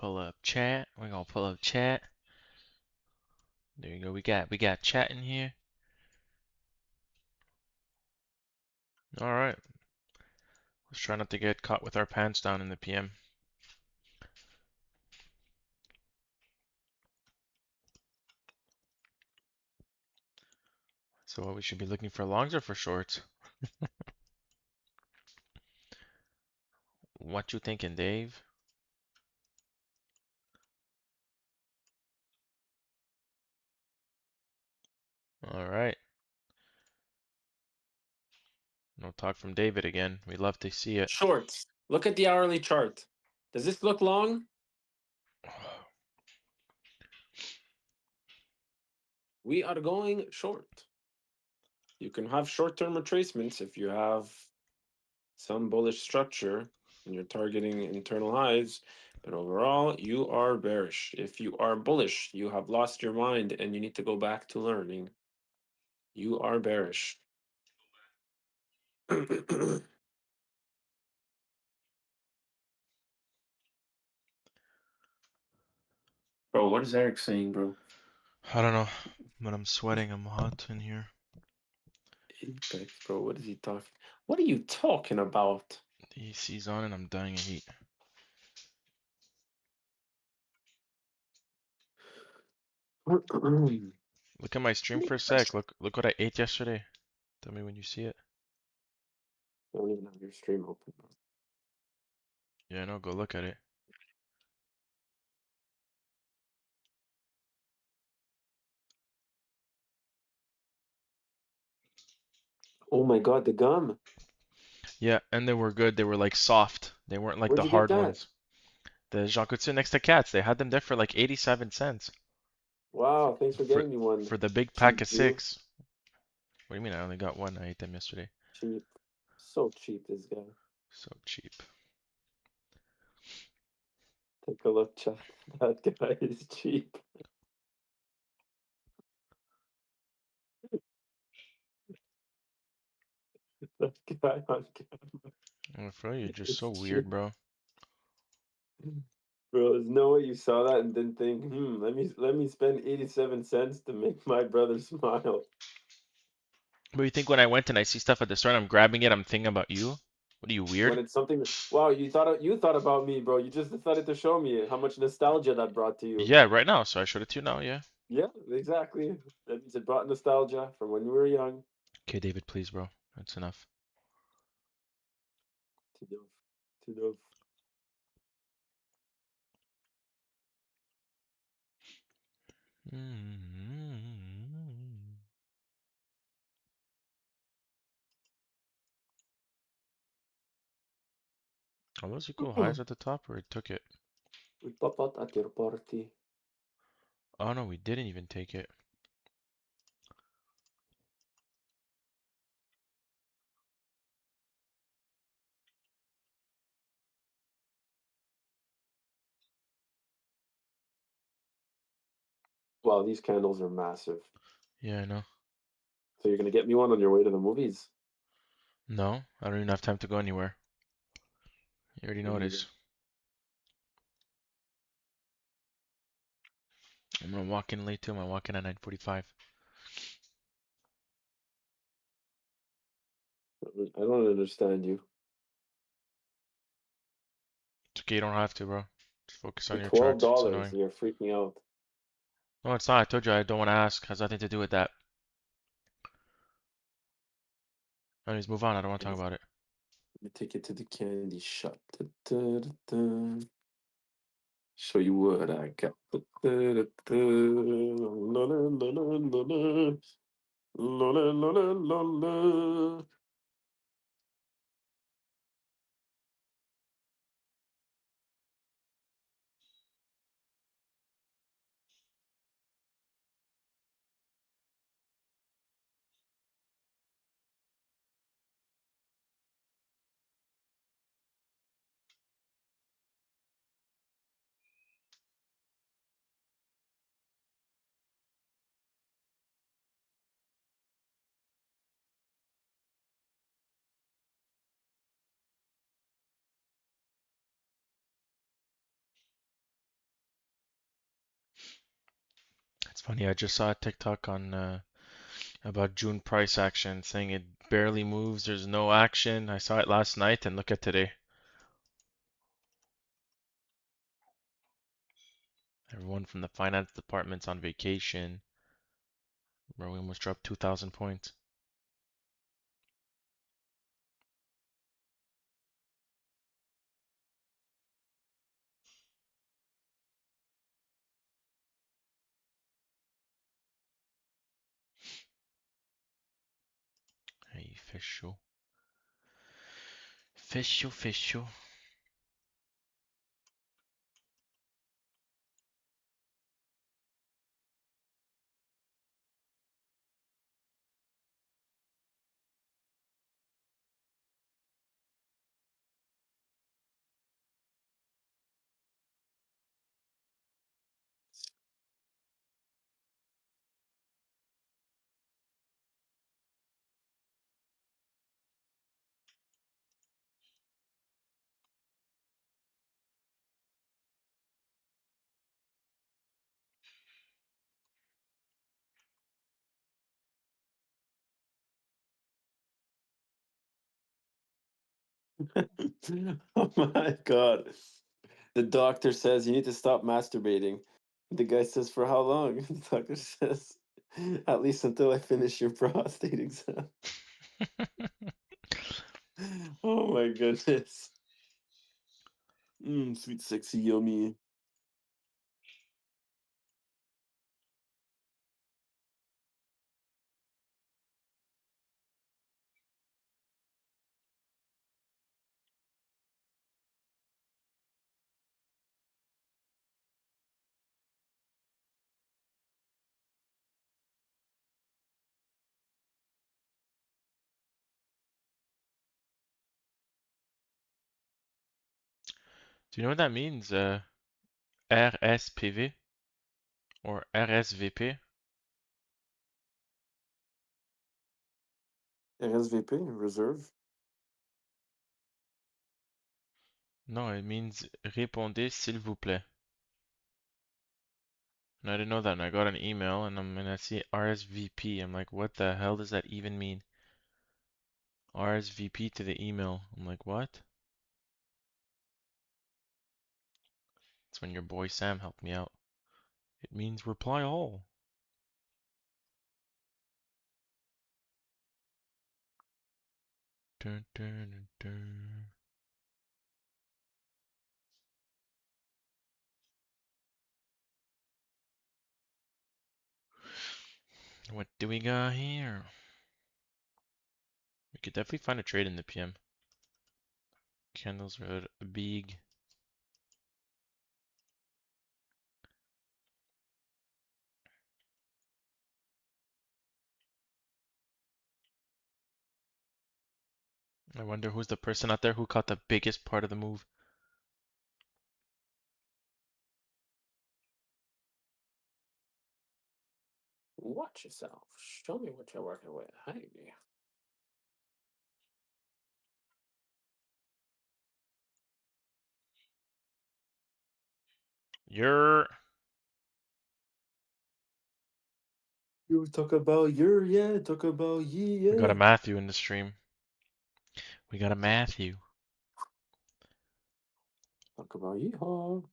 pull up chat. We're gonna pull up chat. There you go. We got chat in here. All right. Let's try not to get caught with our pants down in the PM. So what we should be looking for longs or for shorts? What you thinking, Dave? All right. No talk from David again. We love to see it. Shorts. Look at the hourly chart. Does this look long? We are going short. You can have short-term retracements if you have some bullish structure and you're targeting internal highs, but overall you are bearish. If you are bullish, you have lost your mind and you need to go back to learning. You are bearish. Bro, what is Eric saying, bro? I don't know, but I'm sweating. I'm hot in here. Apex, bro, what is he talking? What are you talking about? The AC's on and I'm dying of heat. Look at my stream for a sec. Look what I ate yesterday. Tell me when you see it. I don't even have your stream open, bro. Yeah, no, go look at it. Oh my god, the gum. Yeah, and they were good. They were like soft. They weren't like Where'd the you get hard that? ones. The Jacuzzi next to Cats, they had them there for like 87 cents Wow, thanks for for getting me one. for the big pack Cheap of Jew. 6. What do you mean? I only got one. I ate them yesterday. Cheap. So cheap, this guy. So cheap. Take a look, chat. That guy is cheap. That guy on camera Oh, bro, you're just is so cheap. weird, bro. Bro, there's no way you saw that and didn't think, let me spend 87 cents to make my brother smile. But you think when I went and I see stuff at the store and I'm grabbing it, I'm thinking about you? What are you, When weird? it's something, wow, you thought about me, bro. You just decided to show me how much nostalgia that brought to you. Yeah, right now. So I showed it to you now, yeah. Yeah, exactly. That means it brought nostalgia from when we were young. Okay, David, please, bro. That's enough. To do, to do. Are those equal highs at the top, or it took it? We pop out at your party. Oh no, we didn't even take it. Wow, these candles are massive. Yeah, I know. So you're gonna get me one on your way to the movies? No, I don't even have time to go anywhere. You already Me neither. noticed. I'm gonna walk in late too. I'm walking at 9:45. I don't understand you. It's okay, you don't have to, bro. Just focus For on your twelve charts. It's dollars, annoying. you're freaking out. No, it's not. I told you I don't want to ask. Has nothing to do with that. Anyways, move on. I don't want to Let talk me, about it. let me take you to the candy shop. Da, da, da. Show you what I got. Da, da, da, la, la, la, la, la, la. La, la, la, la, la, la. It's funny, I just saw a TikTok on about June price action saying it barely moves, there's no action. I saw it last night and look at today. Everyone from the finance department's on vacation. Bro, we almost dropped 2,000 points. Hey, fisho. Fisho, fisho. Oh my God. The doctor says you need to stop masturbating. The guy says, for how long? The doctor says, at least until I finish your prostate exam. Oh my goodness. Sweet, sexy, yummy. Do you know what that means? RSPV or RSVP? RSVP, reserve. No, it means répondez s'il vous plaît. And I didn't know that, and I got an email, and I see RSVP. I'm like, what the hell does that even mean? RSVP to the email. I'm like, what? That's when your boy Sam helped me out. It means reply all. Dun, dun, dun, dun. What do we got here? We could definitely find a trade in the PM. Candles are big. I wonder who's the person out there who caught the biggest part of the move. Watch yourself. Show me what you're working with. Hey. You're. You talk about your, yeah, talk about ye, We got yeah. a Matthew in the stream. We got a Matthew. Talk about yeehaw.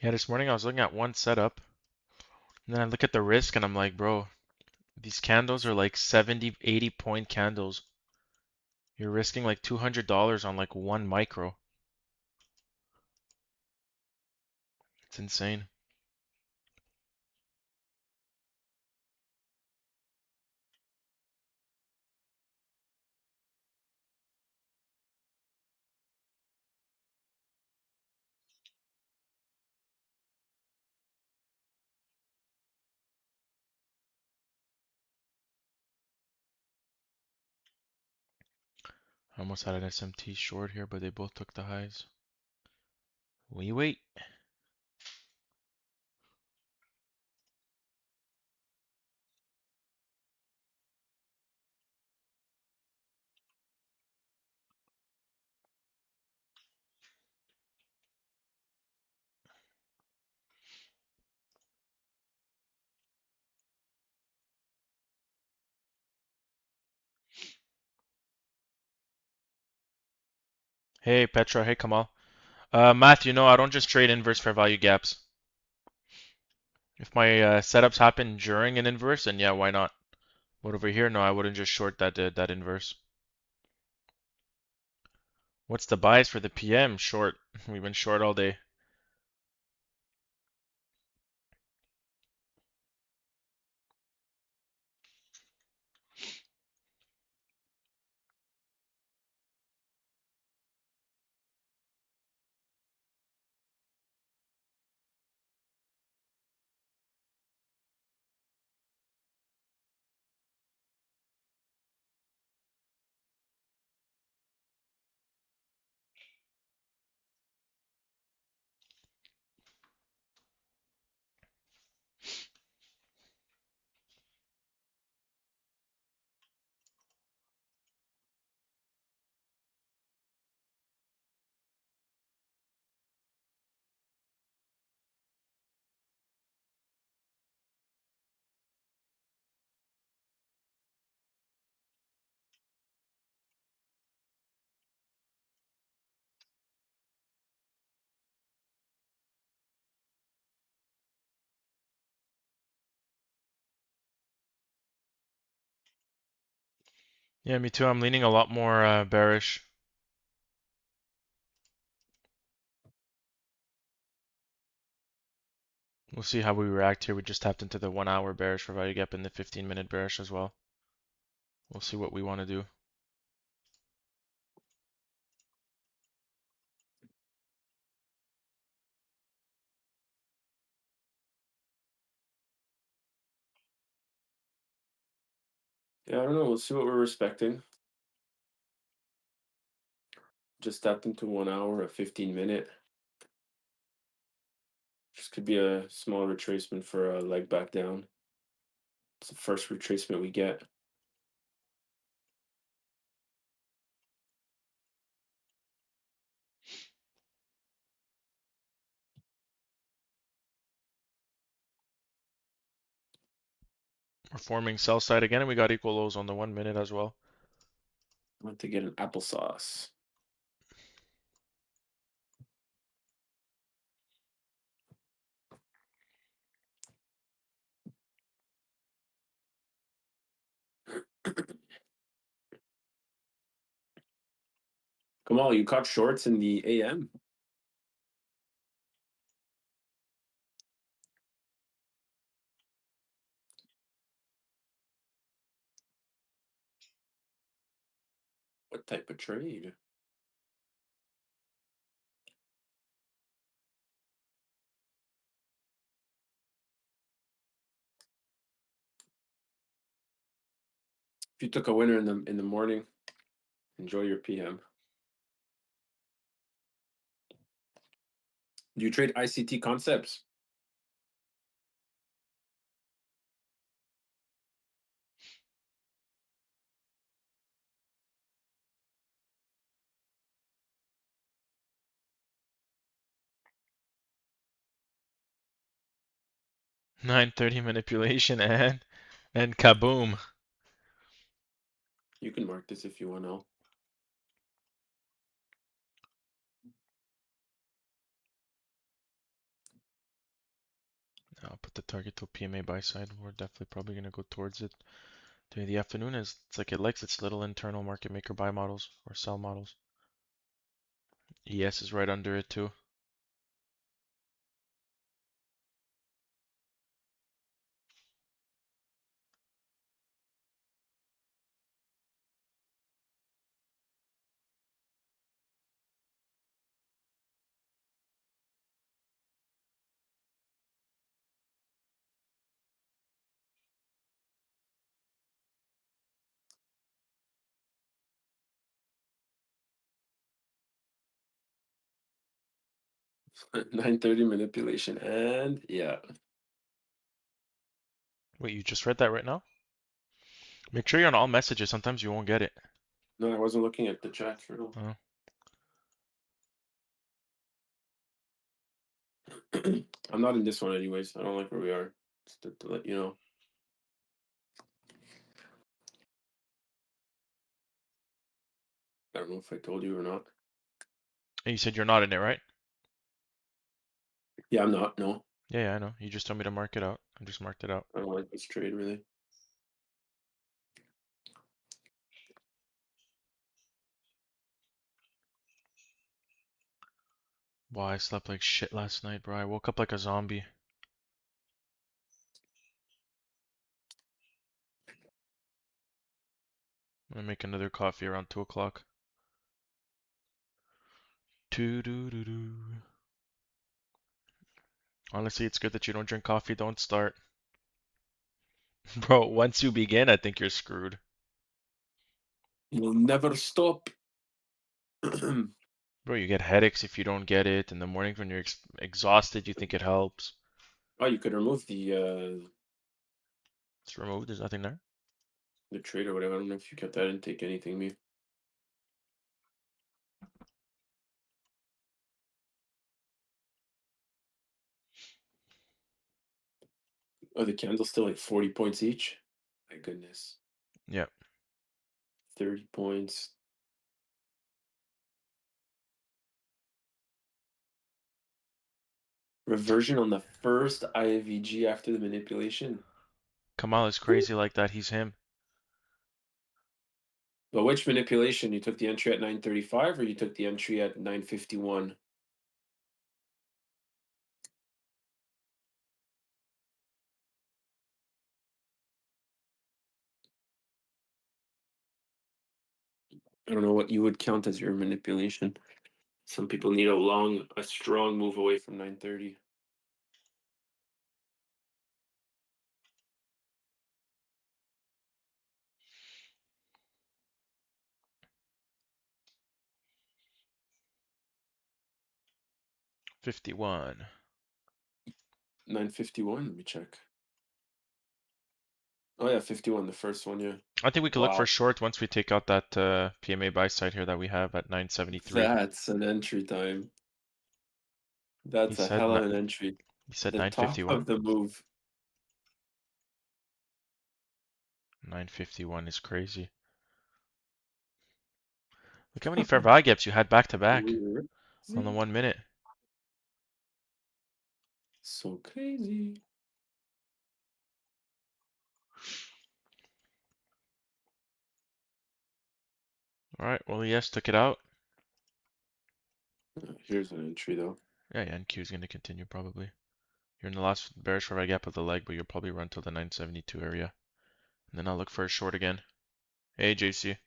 Yeah, this morning I was looking at one setup, and then I look at the risk, and I'm like, bro, these candles are like 70, 80 point candles. You're risking like $200 on like one micro. It's insane. I almost had an SMT short here, but they both took the highs. We wait. Hey Petra, hey Kamal. Matthew, no, I don't just trade inverse fair value gaps. If my setups happen during an inverse, then yeah, why not? But over here, no, I wouldn't just short that inverse. What's the bias for the PM? Short. We've been short all day. Yeah, me too. I'm leaning a lot more bearish. We'll see how we react here. We just tapped into the 1 hour bearish for value gap and the 15-minute bearish as well. We'll see what we want to do. Yeah, I don't know. We'll see what we're respecting. Just tapped into 1 hour, a 15-minute. This could be a small retracement for a leg back down. It's the first retracement we get. We're forming sell side again, and we got equal lows on the 1 minute as well. I want to get an applesauce. Kamal, you caught shorts in the AM? What type of trade? If you took a winner in the morning, enjoy your PM. Do you trade ICT concepts? Nine thirty manipulation and kaboom. You can mark this if you want to. I'll put the target to PMA buy side. We're definitely probably gonna go towards it during the afternoon. As it's like it likes its little internal market maker buy models or sell models. ES is right under it too. 9:30 manipulation, and yeah. Wait, you just read that right now? Make sure you're on all messages. Sometimes you won't get it. No, I wasn't looking at the chat for real. Oh. I'm not in this one anyways. I don't like where we are. Just to let you know. I don't know if I told you or not. And you said you're not in it, right? Yeah, I'm not. No, Yeah, yeah, I know. You just told me to mark it out. I just marked it out. I don't like this trade really. Wow, I slept like shit last night, bro. I woke up like a zombie. I'm gonna make another coffee around 2 o'clock. Doo doo doo doo. Honestly, it's good that you don't drink coffee. Don't start. Bro, once you begin, I think you're screwed. You'll never stop. Bro, you get headaches if you don't get it. In the morning when you're exhausted, you think it helps. Oh, you could remove It's removed. There's nothing there. the trade or whatever. I don't know if you kept that and take anything, me. Oh, the candle's still like 40 points each. My goodness. Yeah. 30 points. Reversion on the first IVG after the manipulation. Kamal is crazy like that. He's him. But which manipulation? You took the entry at 9:35 or you took the entry at 9:51? I don't know what you would count as your manipulation. Some people need a strong move away from 9:30. 51. 9:51. Let me check. Oh yeah, 51. The first one. Yeah. I think we could look for Wow, short once we take out that PMA buy side here that we have at 973. that's an entry time. He That's a said hell of an entry. he said The top 951. of the move. 951 is crazy. Look how many fair value gaps you had back to back on the Crazy. 1 minute. So crazy. All right, well, yes, took it out. Here's an entry though. Yeah, yeah, NQ is going to continue probably. You're in the last bearish fair value gap of the leg, but you'll probably run till the 972 area. And then I'll look for a short again. Hey, JC.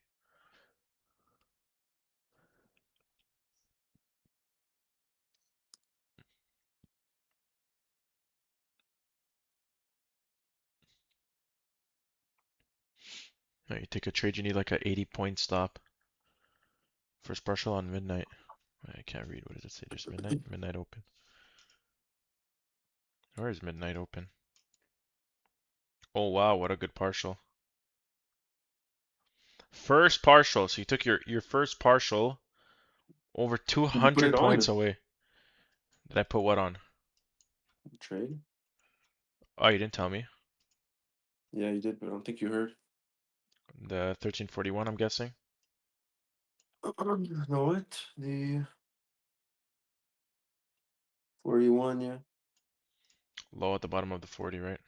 Oh, you take a trade, you need like a 80-point stop. First partial on midnight. I can't read. What does it say? Just midnight? Midnight open. Where is midnight open? Oh, wow, what a good partial. First partial. So you took your first partial over Did you put 200 it points on? away. Did I put what on? Trade? Oh, you didn't tell me. Yeah, you did, but I don't think you heard. The 1341, I'm guessing. No, what? The 41, yeah. Low at the bottom of the 40, right?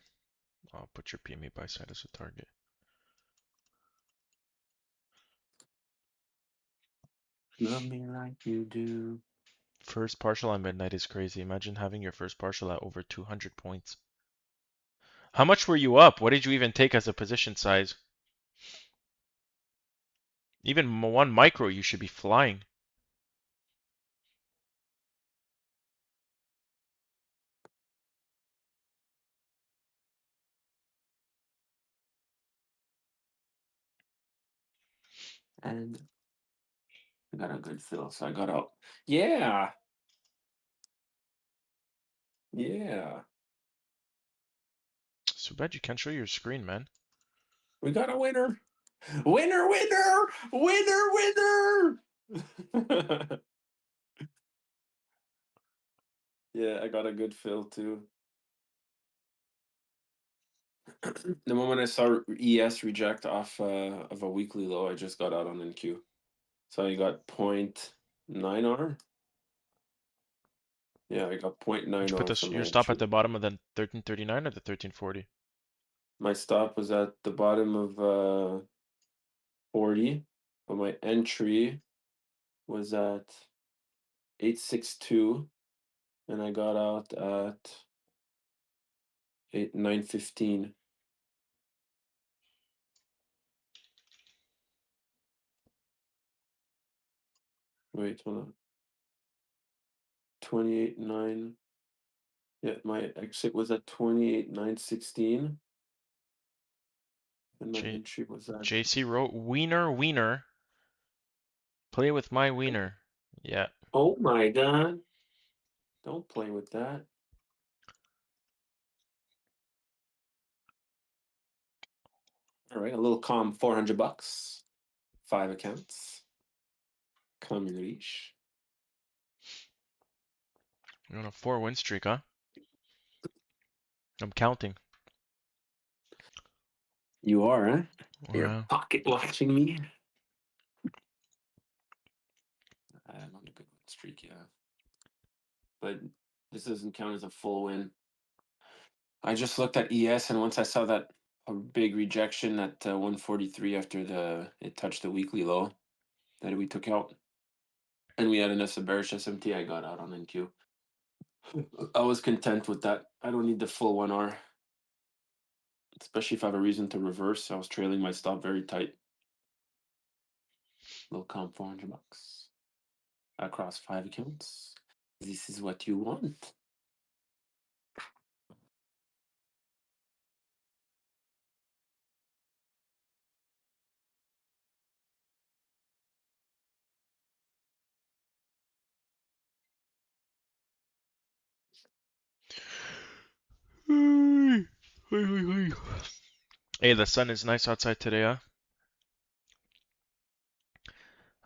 I'll put your PME buy side as a target. Love me like you do. First partial on midnight is crazy. Imagine having your first partial at over 200 points. How much were you up? What did you even take as a position size? Even one micro, you should be flying. And I got a good fill, so I got out. Yeah, yeah. It's too bad you can't show your screen, man. We got a winner. Winner, winner, winner, winner. Yeah, I got a good fill too. The moment I saw ES reject off of a weekly low, I just got out on NQ. So you got 0.9R. Yeah, I got Did you put 0.90 this from your my stop at entry. the bottom of the 1339 or the 1340? My stop was at the bottom of 40, but my entry was at 862, and I got out at 915. Wait, hold on. 28.9. Yeah, my exit was at 28.916, and my J entry was at. JC wrote wiener wiener. Play with my wiener. Yeah. Oh my god! Don't play with that. All right, a little calm, $400, 5 accounts, common leash. You're on a 4 win streak, huh? I'm counting. You are, huh? You're Yeah. pocket watching me. I'm on a good win streak, yeah. But this doesn't count as a full win. I just looked at ES, and once I saw that a big rejection at 143 after it touched the weekly low that we took out, and we had an bearish SMT, I got out on NQ. I was content with that. I don't need the full 1R, especially if I have a reason to reverse. I was trailing my stop very tight. Little comp, $400 across 5 accounts. This is what you want. Hey, the sun is nice outside today, huh?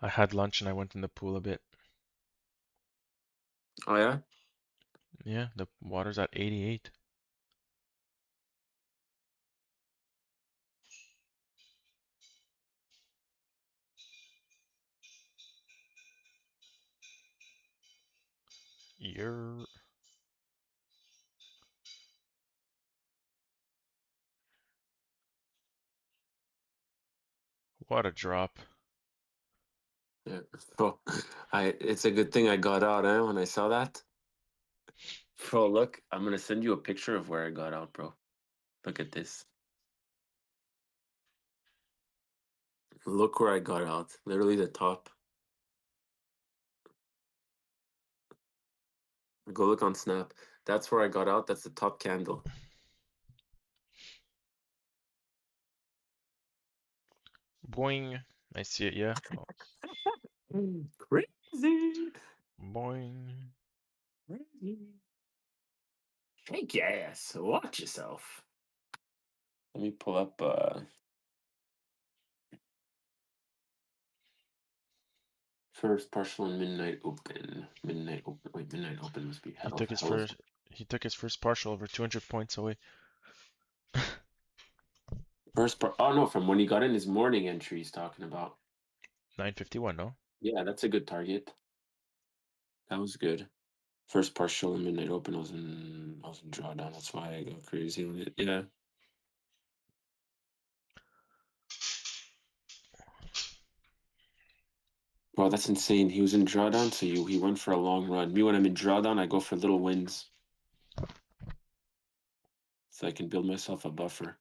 I had lunch and I went in the pool a bit. Oh yeah. Yeah, the water's at 88. You're what a drop. Yeah. So it's a good thing I got out, when I saw that. Bro, look, I'm gonna send you a picture of where I got out, bro. Look at this. Look where I got out. Literally the top. Go look on Snap. That's where I got out. That's the top candle. Boing. I see it, yeah. Oh, Crazy. boing. Crazy. Shake your ass. Watch yourself. Let me pull up first partial and midnight open. Midnight open. Wait, midnight open must be He hell took his hell. first he took his first partial over 200 points away. Oh no, from when he got in his morning entry he's talking about. 951, no? Yeah, that's a good target. That was good. First partial and midnight open, I was in drawdown. That's why I go crazy with it. Yeah. Wow, that's insane. He was in drawdown, so he went for a long run. Me, when I'm in drawdown, I go for little wins, so I can build myself a buffer.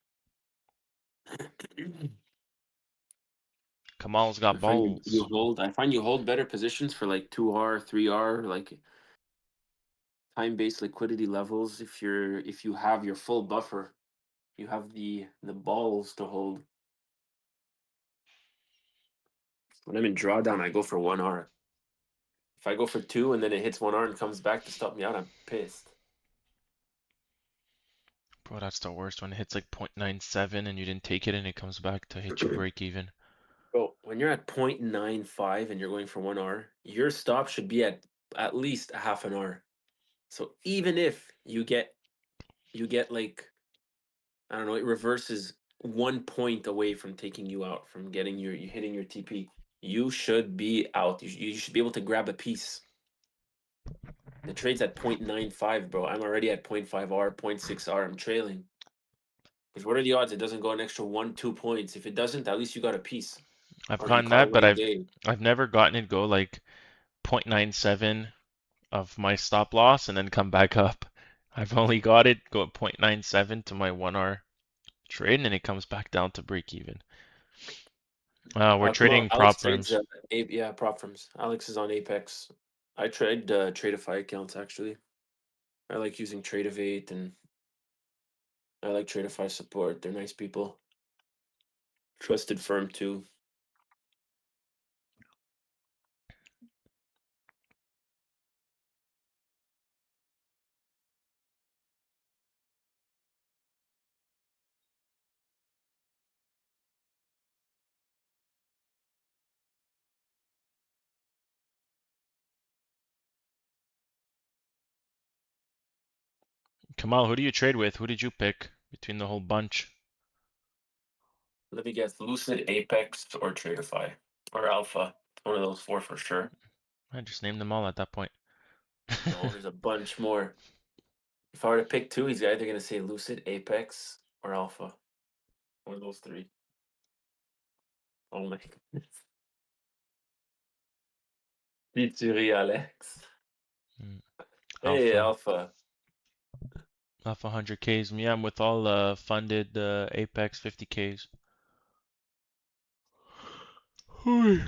Kamal's I got find you balls. hold. I find you hold better positions for like 2R, 3R, like time-based liquidity levels. If you have your full buffer, you have the balls to hold. When I'm in drawdown, I go for 1R. If I go for 2 and then it hits 1R and comes back to stop me out, I'm pissed. Bro, that's the worst when it hits like 0.97 and you didn't take it and it comes back to hit you break even. Bro, when you're at 0.95 and you're going for 1R, your stop should be at least a half an R. So even if you get like, I don't know, it reverses 1 point away from taking you out, from getting you hitting your TP, you should be out. You should be able to grab a piece. The trade's at 0.95, bro. I'm already at 0.5 R, 0.6 R. I'm trailing. Because what are the odds it doesn't go an extra 1, 2 points? If it doesn't, at least you got a piece. I've Or you gotten caught a that, but little I've gain. I've never gotten it go like 0.97 of my stop loss and then come back up. I've only got it go at 0.97 to my 1R trade and then it comes back down to break even. We're Well, trading Alex prop trades, firms. yeah, prop firms. Alex is on Apex. I trade Tradeify accounts, actually. I like using Tradeivate, and I like Tradeify support. They're nice people. Trusted firm, too. Kamal, who do you trade with? Who did you pick between the whole bunch? Let me guess, Lucid, Apex, or Tradeify, or Alpha. One of those four for sure. I just named them all at that point. No, there's a bunch more. If I were to pick two, he's either going to say Lucid, Apex, or Alpha. One of those three. Oh my goodness. Pizzeria Alex. Mm, Hey, Alpha. Alpha. Alpha 100Ks. Me, I'm with all funded Apex 50Ks. In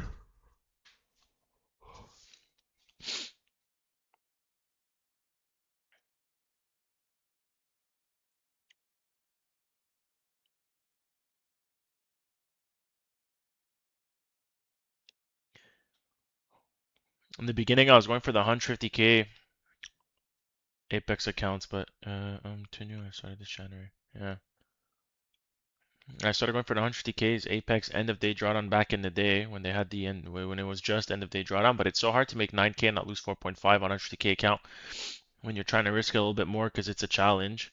the beginning, I was going for the 150K Apex accounts, but I started this January. Yeah. I started going for the 150Ks Apex end of day drawdown back in the day when they had the end when it was just end of day drawdown, but it's so hard to make 9K and not lose 4.5 on a 150K account when you're trying to risk it a little bit more because it's a challenge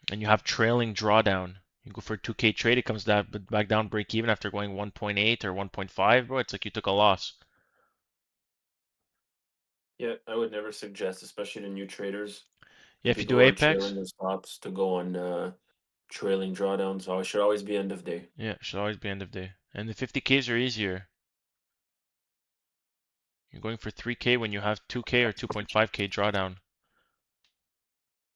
and you have trailing drawdown. You go for a 2K trade, it comes back down break even after going 1.8 or 1.5, bro. It's like you took a loss. Yeah, I would never suggest, especially to new traders, Yeah, if if they you do go on Apex, trailing or stops, to go on trailing drawdowns. So it should always be end of day. yeah, it should always be end of day. And the 50Ks are easier. You're going for 3K when you have 2K or 2.5K drawdown,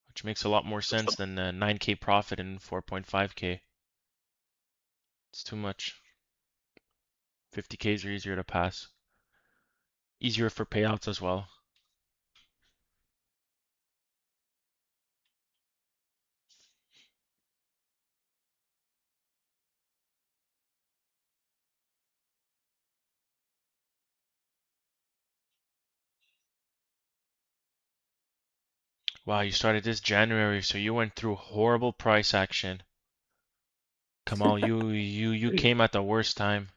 which makes a lot more sense than 9K profit and 4.5K. It's too much. 50Ks are easier to pass. Easier for payouts as well. Wow, you started this January, so you went through horrible price action. Kamal, you came at the worst time.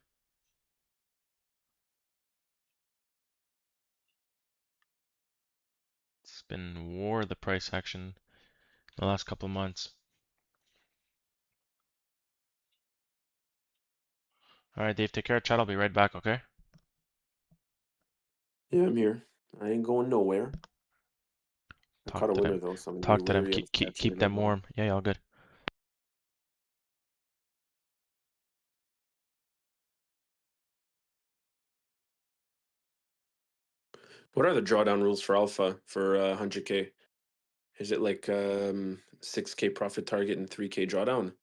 It's been war the price action the last couple of months. All right, Dave, take care of chat. I'll be right back, okay? Yeah, I'm here. I ain't going nowhere. I Talk caught a to winner them. though, so I'm gonna be Talk to them. wary of catching Keep another them one. warm. Yeah, all good. What are the drawdown rules for Alpha for 100K? Is it like 6K profit target and 3K drawdown?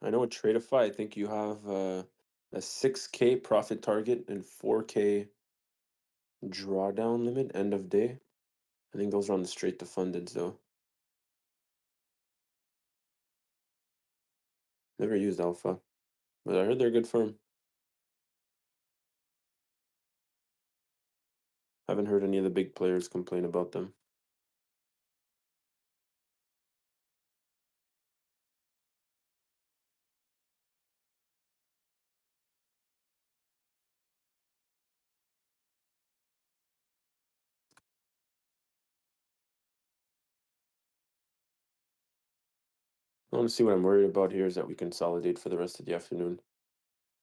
I know at Tradeify, I think you have a 6K profit target and 4K drawdown limit end of day. I think those are on the straight to funded though. Never used Alpha, but I heard they're a good firm. Haven't heard any of the big players complain about them. Honestly, what I'm worried about here is that we consolidate for the rest of the afternoon.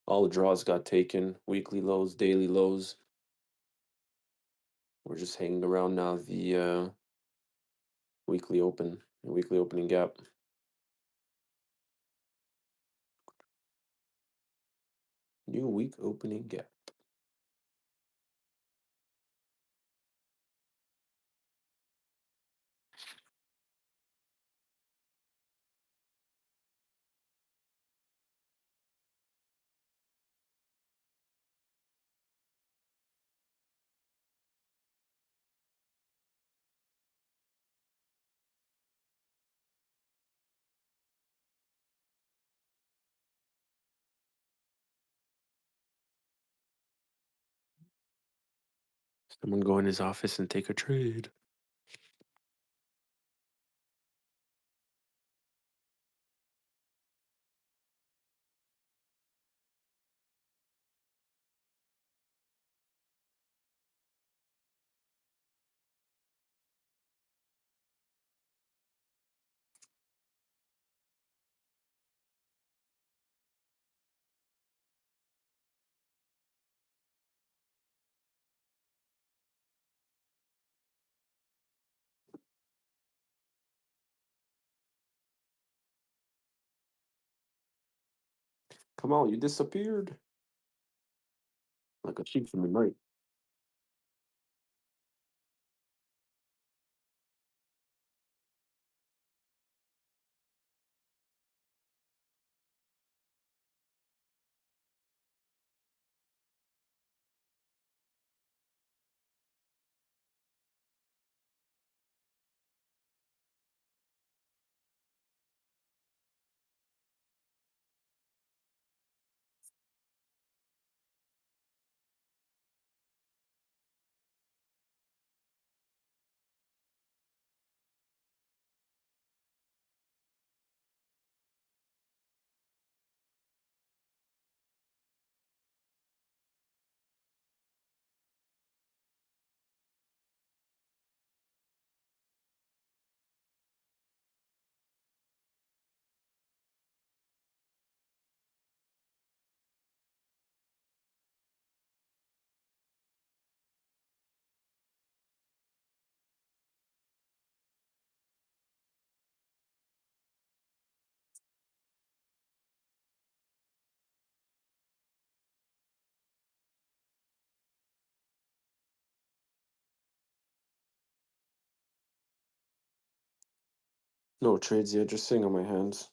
All the draws got taken, weekly lows, daily lows. We're just hanging around now the weekly opening gap. New week opening gap. Someone go in his office and take a trade. Come on, you disappeared like a thief in the night. No trades yet, just sitting on my hands.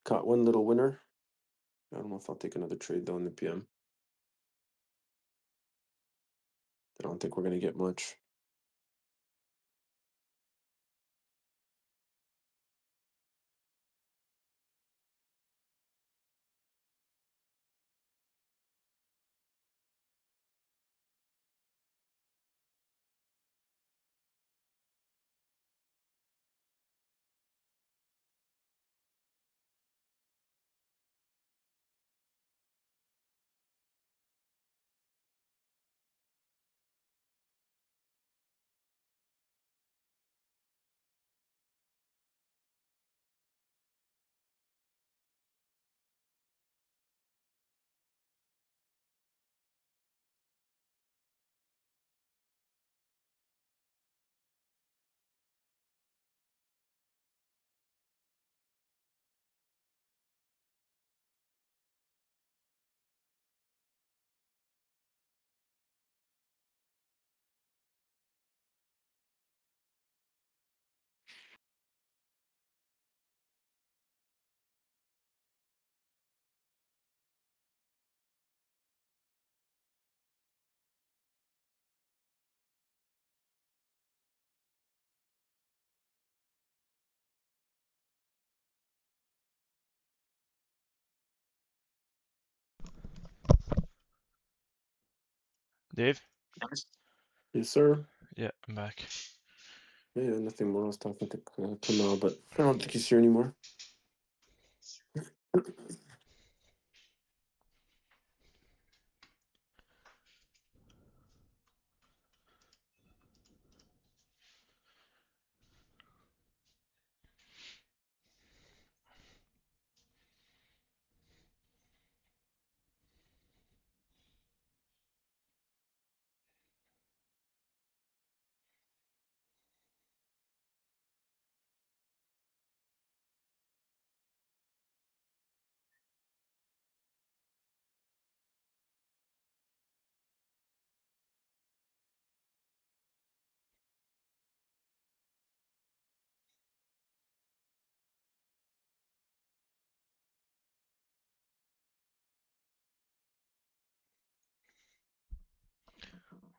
Caught one little winner. I don't know if I'll take another trade though in the PM. I don't think we're gonna get much. Dave? Yes, sir. Yeah, I'm back. Yeah, nothing more. I was talking to Kamal, but I don't think he's here anymore.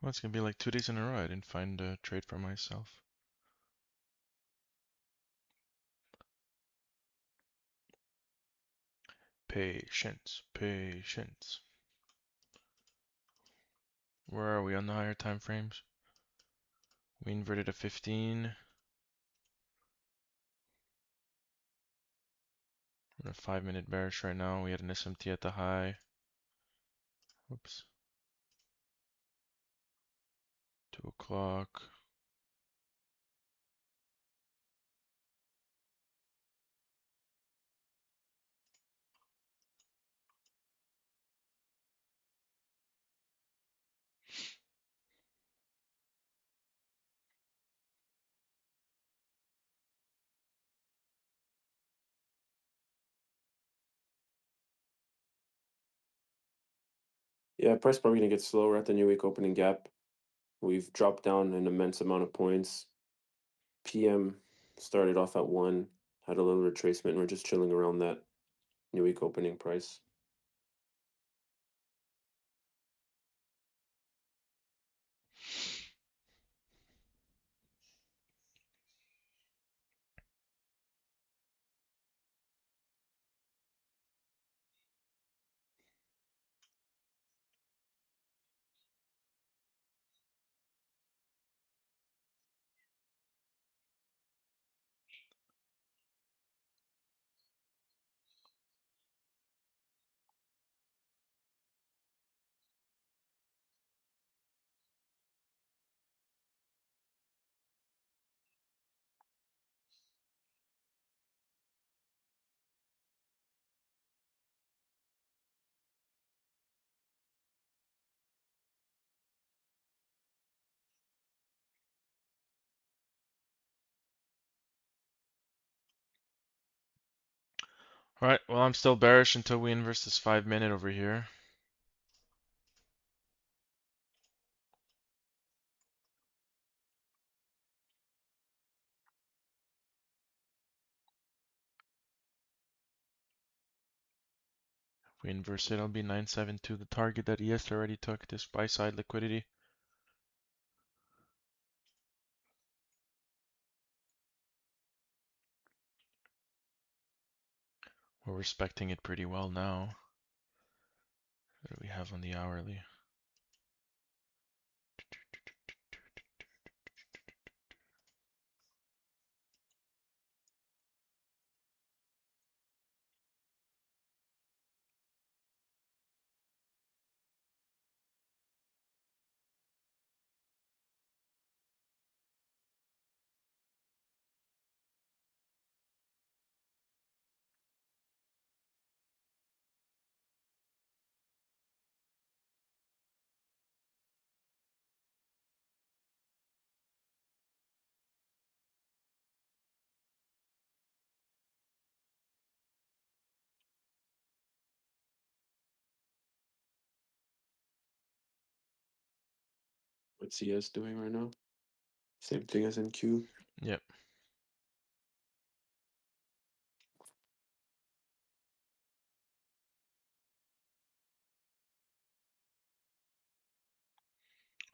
Well, it's gonna be like 2 days in a row. I didn't find a trade for myself. Patience, patience. Where are we on the higher time frames? We inverted a 15. We're in a 5-minute bearish right now. We had an SMT at the high. Oops. 2 o'clock. Yeah, price probably gonna get slower at the new week opening gap. We've dropped down an immense amount of points. PM started off at 1, had a little retracement, and we're just chilling around that new week opening price. Alright, well, I'm still bearish until we inverse this 5-minute over here. If we inverse it, it'll be 972, the target that ES already took, this buy side liquidity. We're respecting it pretty well now. What do we have on the hourly? What's CS doing right now? Same thing as in Q. Yep.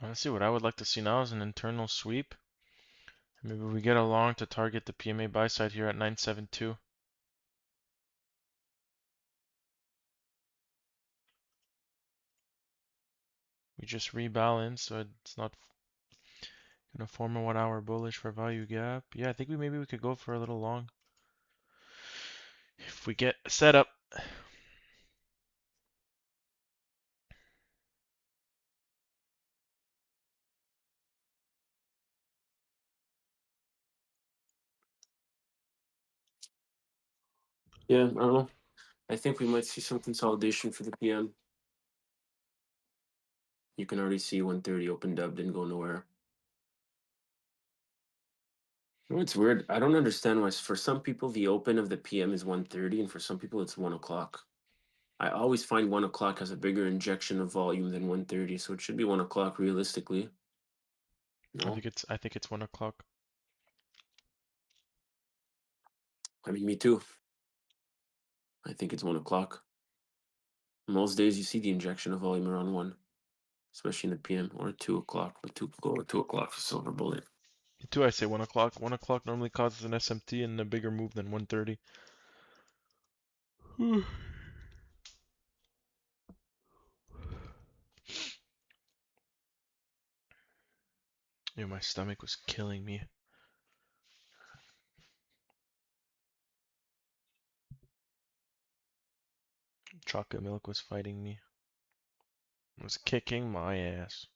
Honestly, what I would like to see now is an internal sweep. Maybe we get along to target the PMA buy side here at 972. We just rebalance, so it's not gonna form a 1 hour bullish for value gap. Yeah, I think maybe we could go for a little long. If we get set up. Yeah, I don't know. I think we might see some consolidation for the PM. You can already see 130 opened up, didn't go nowhere. You know, it's weird. I don't understand why for some people the open of the PM is 130 and for some people it's 1 o'clock. I always find 1 o'clock has a bigger injection of volume than 130, so it should be 1 o'clock realistically. No? I think it's 1 o'clock. I mean, me too. I think it's 1 o'clock. Most days you see the injection of volume around 1. especially in the PM or 2 o'clock. But 2 o'clock for silver bullet. Too, I say 1 o'clock. 1 o'clock normally causes an SMT and a bigger move than 1:30. Yo, my stomach was killing me. Chocolate milk was fighting me. It was kicking my ass.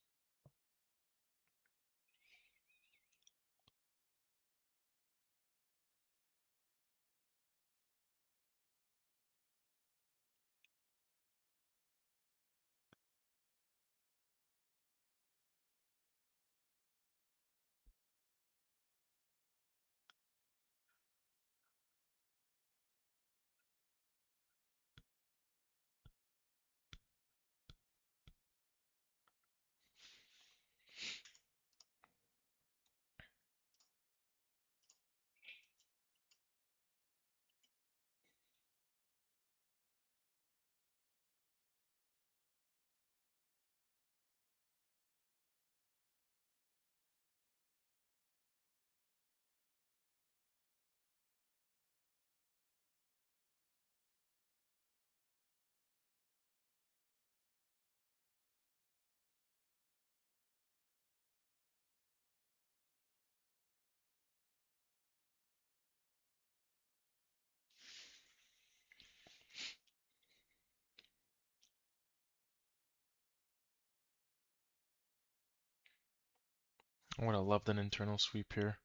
I would have loved an internal sweep here.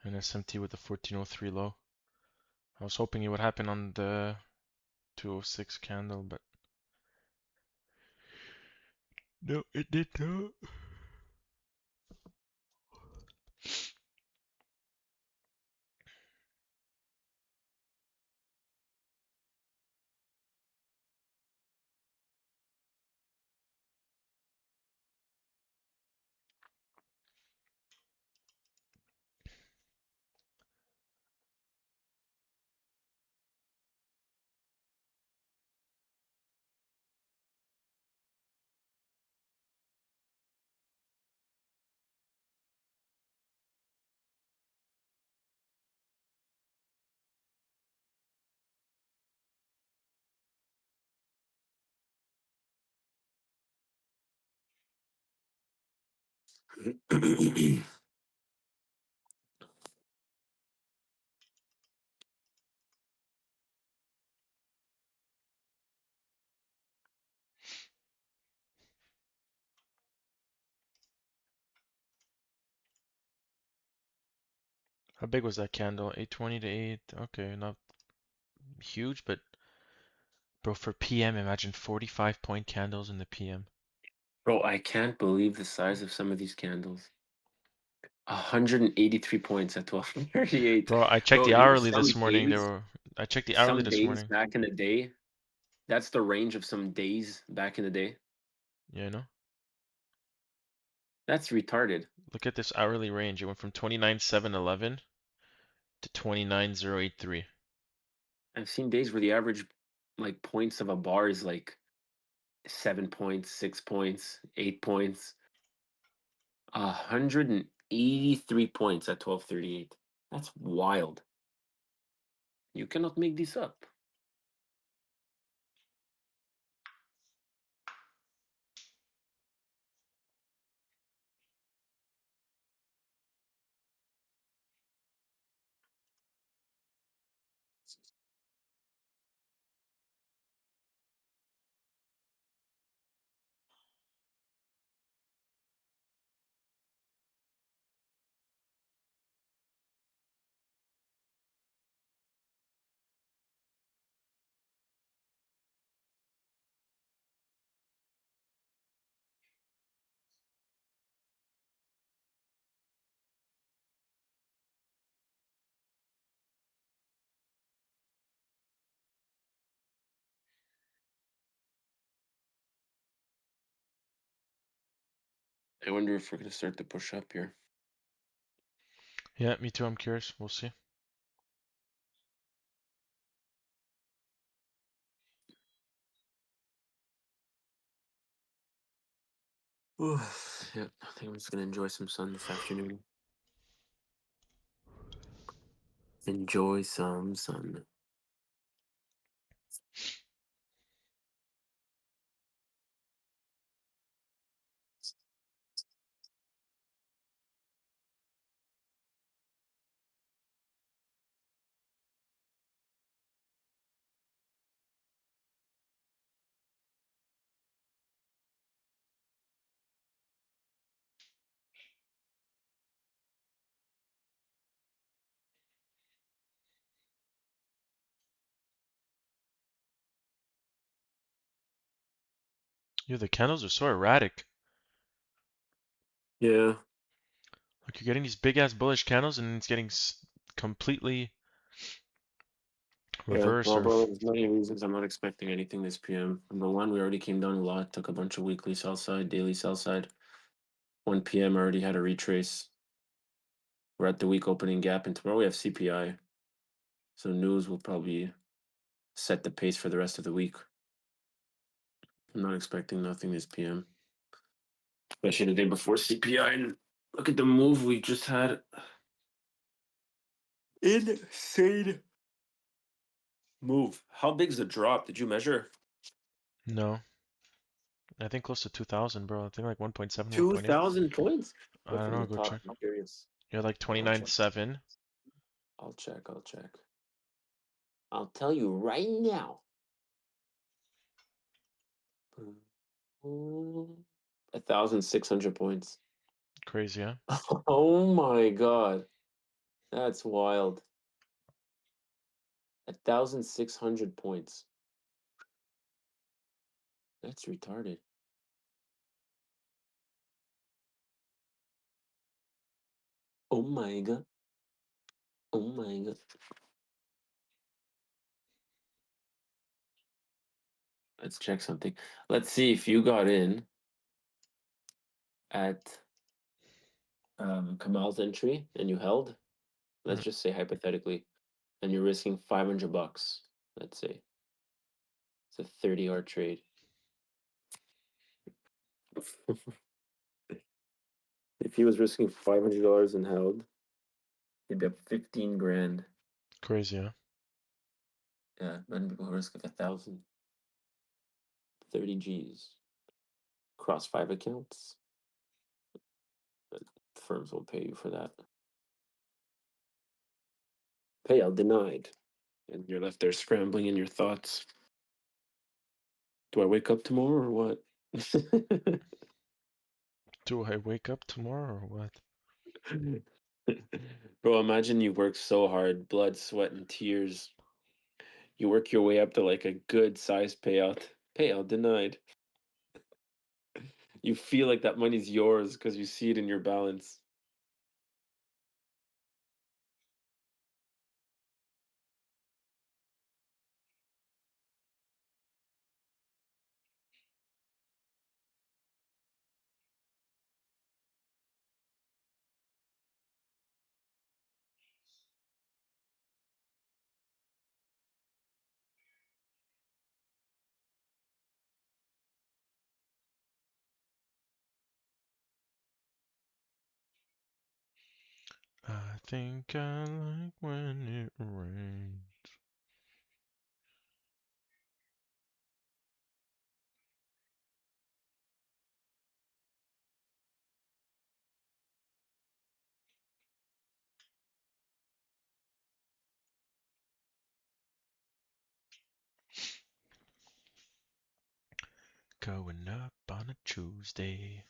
An SMT with a 1403 low. I was hoping it would happen on the 206 candle, but no, it did not. How big was that candle? 820 to 8. Okay, not huge, but bro, for PM, imagine 45 point candles in the PM. Bro, I can't believe the size of some of these candles. 183 points at 12:38. Bro, I checked Bro, the you know hourly this morning. I checked the hourly some this days morning. back in the day, that's the range of some days back in the day. Yeah, you know? That's retarded. Look at this hourly range. It went from 29,711 to 29,083. I've seen days where the average like points of a bar is like 7 points, 6 points, 8 points. 183 points at 12:38. That's wild. You cannot make this up. I wonder if we're going to start to push up here. Yeah, me too. I'm curious. We'll see. Yeah, I think I'm just gonna enjoy some sun this afternoon. Enjoy some sun. Yeah, the candles are so erratic. Yeah, Like you're getting these big ass bullish candles and it's getting completely yeah. reverse Well, or bro, there's many reasons I'm not expecting anything this PM. Number one, we already came down a lot. Took a bunch of weekly sell side, daily sell side. 1 p.m. already had a retrace. We're at the week opening gap, and tomorrow we have CPI. So news will probably set the pace for the rest of the week. I'm not expecting nothing this PM, especially the day before CPI. And look at the move we just had. Insane move. How big's the drop? Did you measure? no. I think close to 2000, bro. I think like 1.7, 1.8. 2,000 points? I Or don't from know, the go top? check. I'm curious. You're like I'll check. 29.7. I'll check. I'll check. I'll tell you right now. 1,600 points. Crazy, huh? Oh my god. That's wild. 1,600 points. That's retarded. Oh my god. Oh my god. Let's check something. Let's see if you got in at Kamal's entry and you held. Let's Mm, just say hypothetically, and you're risking 500 bucks. Let's say it's a 30-hour trade. If he was risking $500 and held, he'd be up 15 grand. crazy, huh? Yeah, many people risk like 1,000. 30 G's. Cross 5 accounts. But firms will pay you for that. Payout denied. And you're left there scrambling in your thoughts. Do I wake up tomorrow or what? Do I wake up tomorrow or what? Bro, imagine you work so hard, blood, sweat, and tears. You work your way up to like a good size payout. Payout denied. You feel like that money's yours because you see it in your balance. I think I like when it rains. Going up on a Tuesday.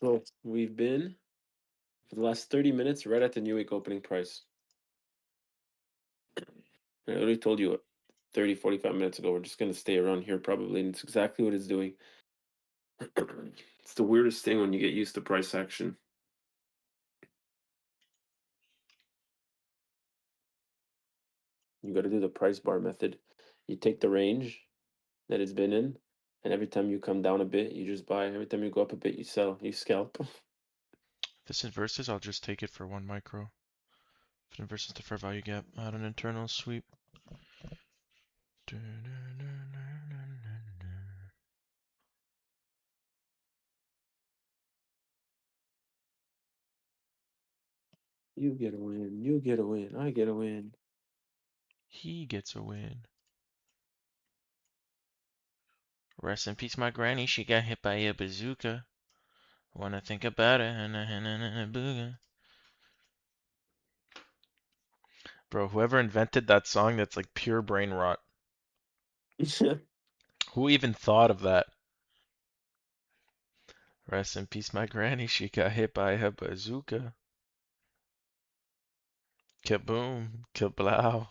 Well, we've been for the last 30 minutes right at the New Week opening price. I already told you 30, 45 minutes ago, we're just going to stay around here probably, and it's exactly what it's doing. It's the weirdest thing when you get used to price action. You got to do the price bar method. You take the range that it's been in, and every time you come down a bit, you just buy. Every time you go up a bit, you sell. You scalp. If this inverses, I'll just take it for 1 micro. If it inverses the fair value gap, add an internal sweep. You get a win. You get a win. I get a win. He gets a win. Rest in peace, my granny. She got hit by a bazooka. Wanna think about it, and a booga. Bro, whoever invented that song, that's like pure brain rot. Who even thought of that? Rest in peace, my granny. She got hit by a bazooka. Kaboom, kablow.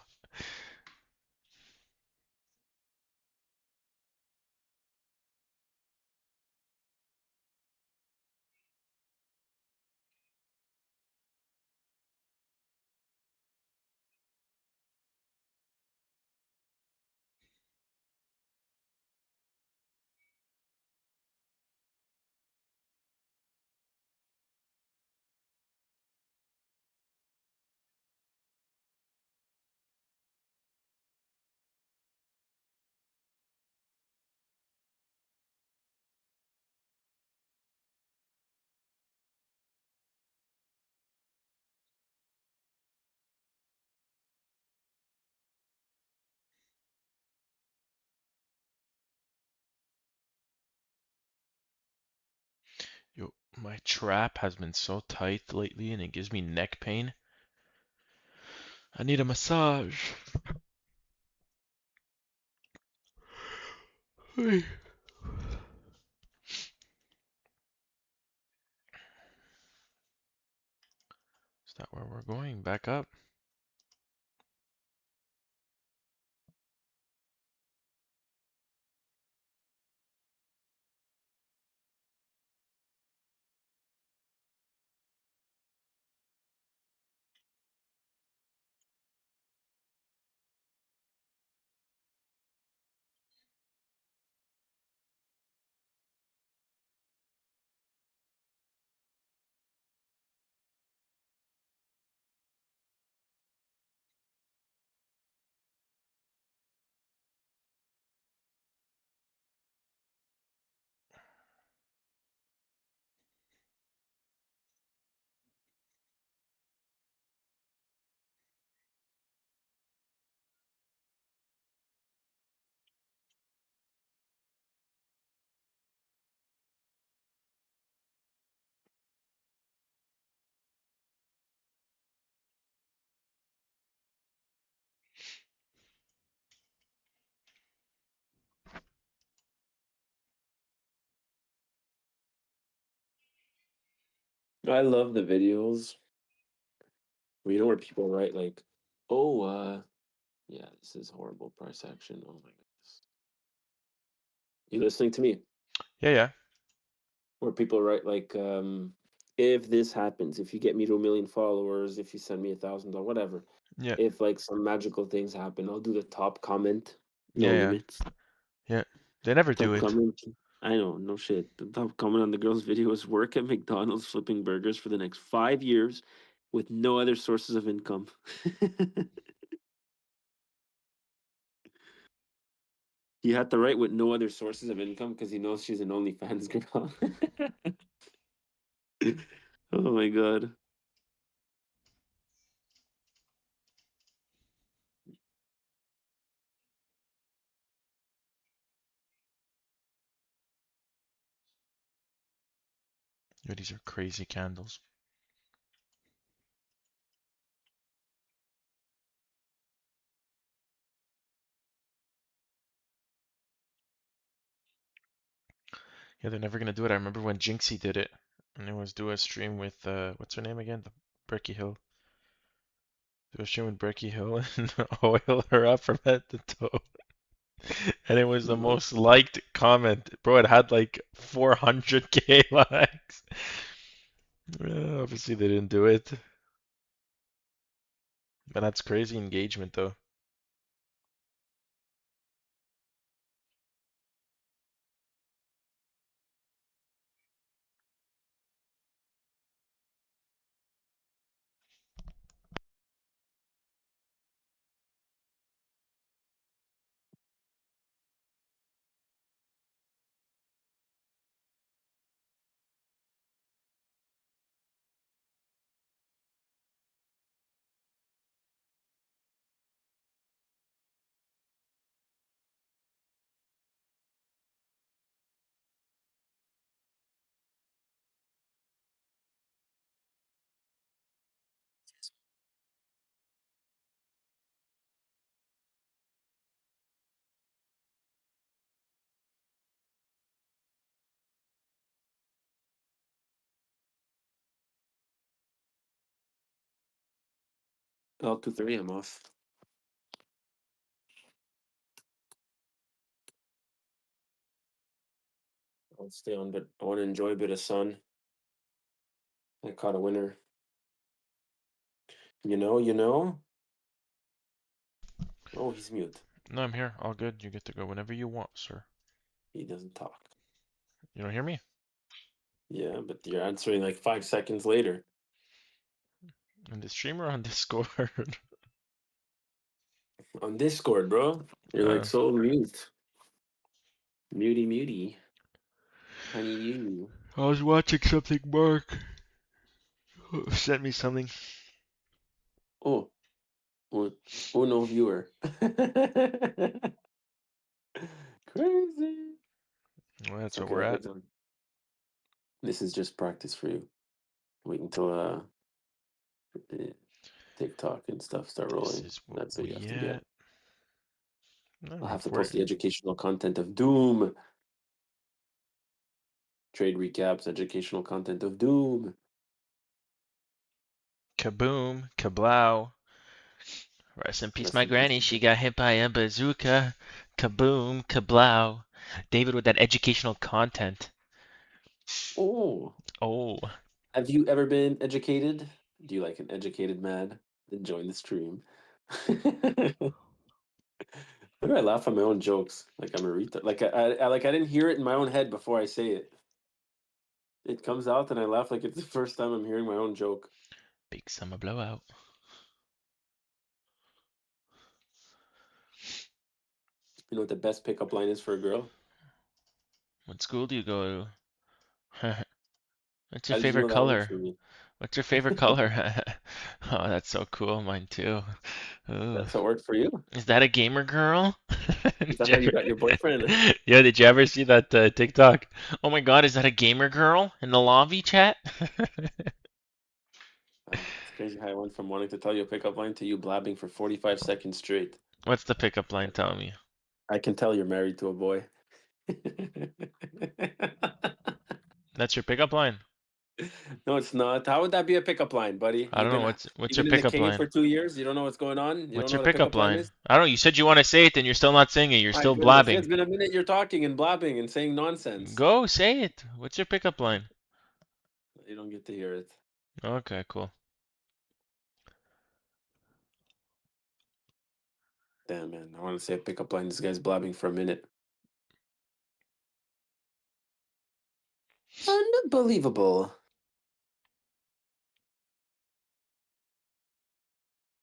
Yo, my trap has been so tight lately and it gives me neck pain. I need a massage. Is that where we're going? Back up? I love the videos where where people write like, "Oh, yeah, this is horrible price action." Oh my goodness. You listening to me? Yeah, yeah, Where people write like, if this happens, if you get me to 1 million followers, if you send me $1,000, whatever, yeah, if like some magical things happen, I'll do the top comment, no yeah, yeah, limits. yeah. They never do Top it. comment. I know, no shit. The top comment on the girl's video is work at McDonald's flipping burgers for the next 5 years with no other sources of income. He had to write with no other sources of income because he knows she's an OnlyFans girl. Oh my god. Yo, these are crazy candles. Yeah, they're never gonna do it. I remember when Jinxie did it. And it was do a stream with what's her name again? The Bricky Hill. Do a stream with Bricky Hill and oil her up from head to toe. And it was the No. most liked comment. Bro, it had like 400K likes. Obviously they didn't do it. But that's crazy engagement though. L23, I'm off. I'll stay on, but I want to enjoy a bit of sun. I caught a winner. You know? Oh, he's mute. No, I'm here. All good. You get to go whenever you want, sir. He doesn't talk. You don't hear me? Yeah, but you're answering like 5 seconds later. In the stream or on Discord? On Discord, bro. You're like uh, so mute. Muty muty. Honey you. I was watching something, Mark. Sent me something. Oh, no viewer. Crazy. Well, It's that's what okay, we're I'll at. get done. This is just practice for you. Wait until eh, TikTok and stuff start This rolling. is what That's what you have we to get. at. I I'll mean, have if to we're post the educational content of Doom. Trade recaps, educational content of Doom. kaboom, kablow. Rest in peace, Rest my in peace granny. to She Doom. got hit by a bazooka. Kaboom, kablow. David with that educational content. Oh, Oh, have you ever been educated? Do you like an educated man? Then join the stream. Why do I laugh at my own jokes? Like I'm a retard. Like I didn't hear it in my own head before I say it. It comes out and I laugh like it's the first time I'm hearing my own joke. big summer blowout. You know what the best pickup line is for a girl? What school do you go to? What's your How did you favorite know that works color? for me? What's your favorite color? Oh, that's so cool. Mine too. Ooh. That's what worked for you. Is that a gamer girl? Is Did that you how you got ever... your boyfriend? Yeah, did you ever see that TikTok? Oh my God, is that a gamer girl in the lobby chat? It's crazy how I went from wanting to tell you a pickup line to you blabbing for 45 seconds straight. What's the pickup line? Tell me. I can tell you're married to a boy. That's your pickup line? No, it's not. How would that be a pickup line, buddy? I don't know. What's You've your been in the pickup cave line? for 2 years. You don't know what's going on. You don't What's know your what a pickup pickup line line? is. I don't know. You said you want to say it, and you're still not saying it. You're My still goodness, yeah, it's blabbing. been a minute. You're talking and blabbing and saying nonsense. Go say it. What's your pickup line? You don't get to hear it. Okay, cool. Damn, man. I want to say a pickup line. This guy's blabbing for a minute. Unbelievable.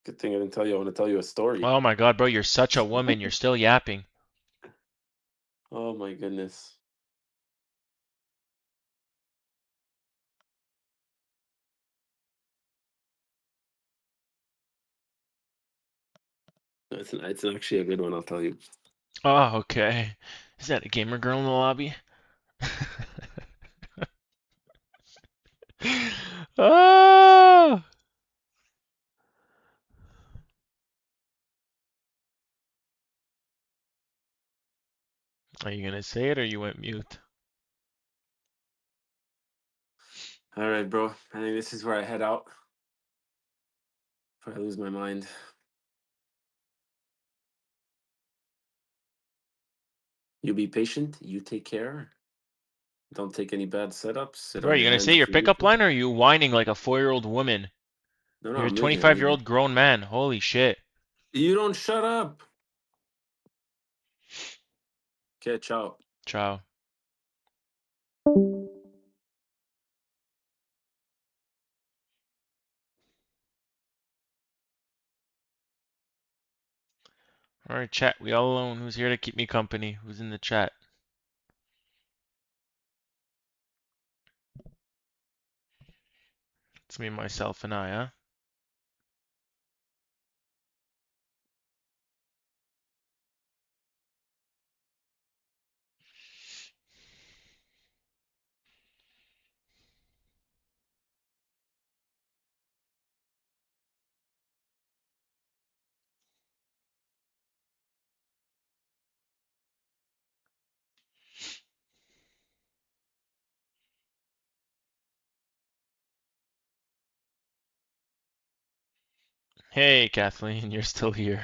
Good thing I didn't tell you. I want to tell you a story. Oh my God, bro, you're such a woman. You're still yapping. Oh my goodness. It's actually a good one. I'll tell you. Oh, okay. Is that a gamer girl in the lobby? Oh! Are you gonna say it or you went mute? All right, bro. I think this is where I head out before I lose my mind. You be patient. You take care. Don't take any bad setups. Sit Bro, are on you your gonna hands say your if you need pickup to. line or are you whining like a 4-year-old woman? No, no, You're a I'm leaving. I'm leaving. 25-year-old grown man. Holy shit. You don't shut up. Okay, ciao. Ciao. Alright, chat. We all alone. Who's here to keep me company? Who's in the chat? It's me, myself, and I, huh? Hey, Kathleen, you're still here.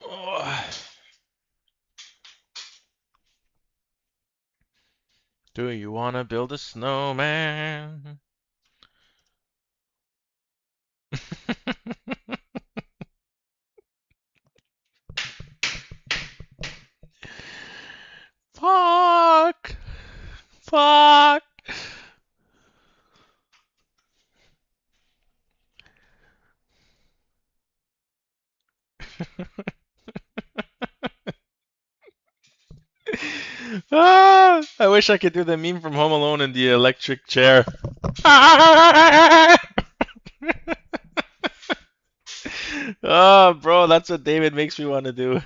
Oh. Do you wanna build a snowman? Fuck! Fuck! I wish I could do the meme from Home Alone in the electric chair. Oh, bro, that's what David makes me want to do.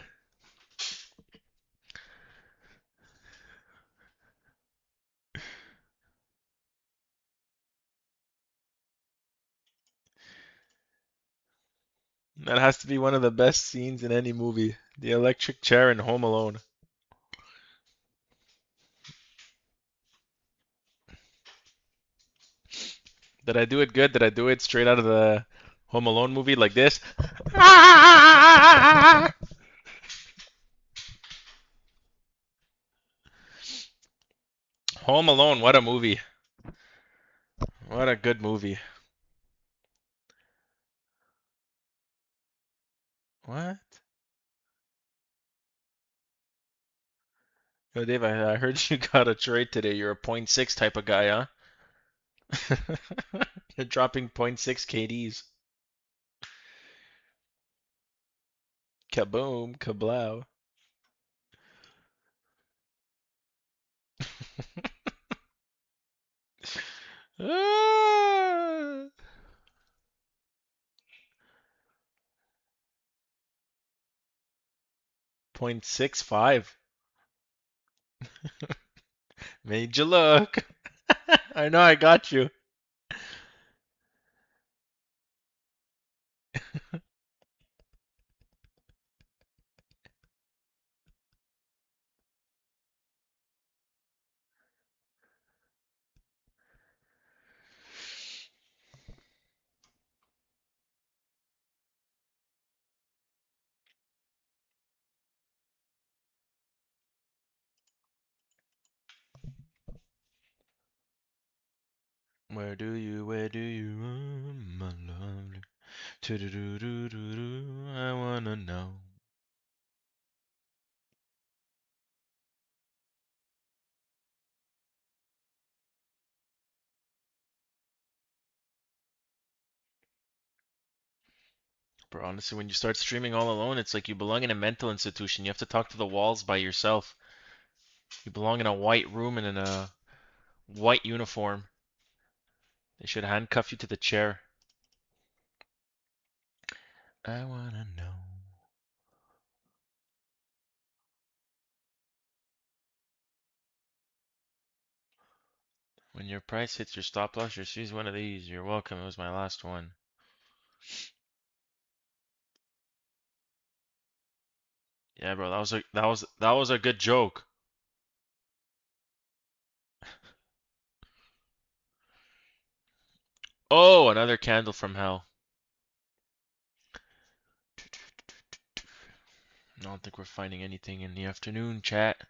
That has to be one of the best scenes in any movie. The electric chair in Home Alone. Did I do it good? Did I do it straight out of the Home Alone movie like this? Home Alone, what a movie. What a good movie. What? Yo, Dave, I heard you got a trade today. You're a point 0.6 type of guy, huh? You're dropping point 0.6 KDs. Kaboom, kablow. Ah, 0.65. Made you look. I know I got you. Where do you, my lovely? Do-do-do-do-do-do, I wanna know. Bro, honestly, when you start streaming all alone, it's like you belong in a mental institution. You have to talk to the walls by yourself. You belong in a white room and in a white uniform. They should handcuff you to the chair. I wanna know. When your price hits your stop loss, you seize one of these. You're welcome. It was my last one. Yeah, bro, that was a good joke. Oh, another candle from hell. I don't think we're finding anything in the afternoon, chat.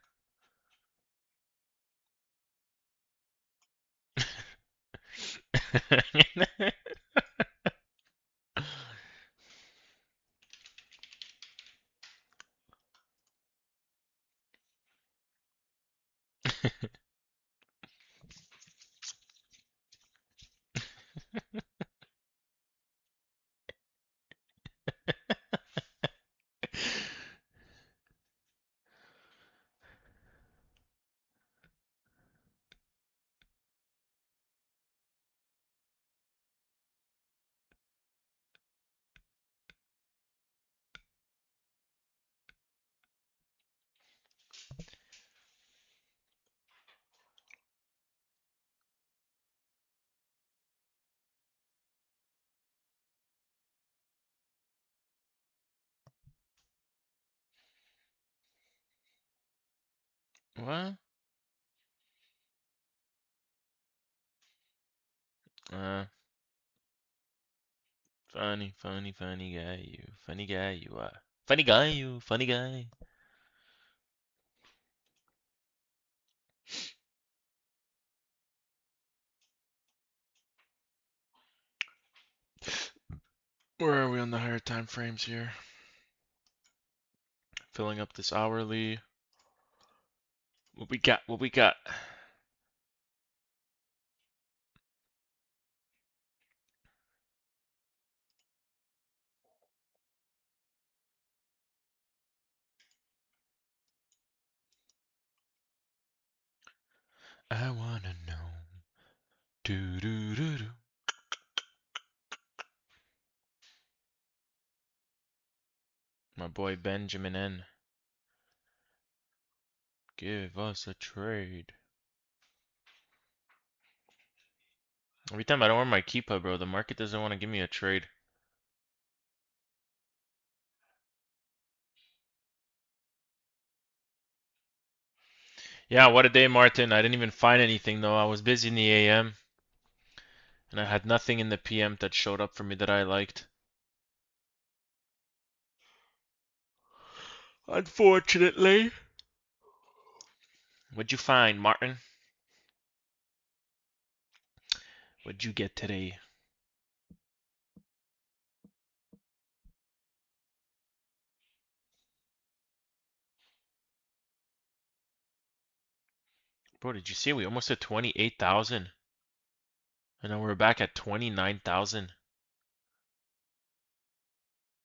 What? Uh, funny guy, you. Funny guy, you are. Funny guy, you. Funny guy. Where are we on the higher time frames here? Filling up this hourly. What we got? What we got? I wanna know. Do do do do. My boy Benjamin N. Give us a trade. Every time I don't wear my keepa, bro, the market doesn't want to give me a trade. Yeah, what a day, Martin. I didn't even find anything though. I was busy in the AM and I had nothing in the PM that showed up for me that I liked. Unfortunately. What'd you find, Martin? What'd you get today? Bro, did you see we almost hit 28,000? And now we're back at 29,000.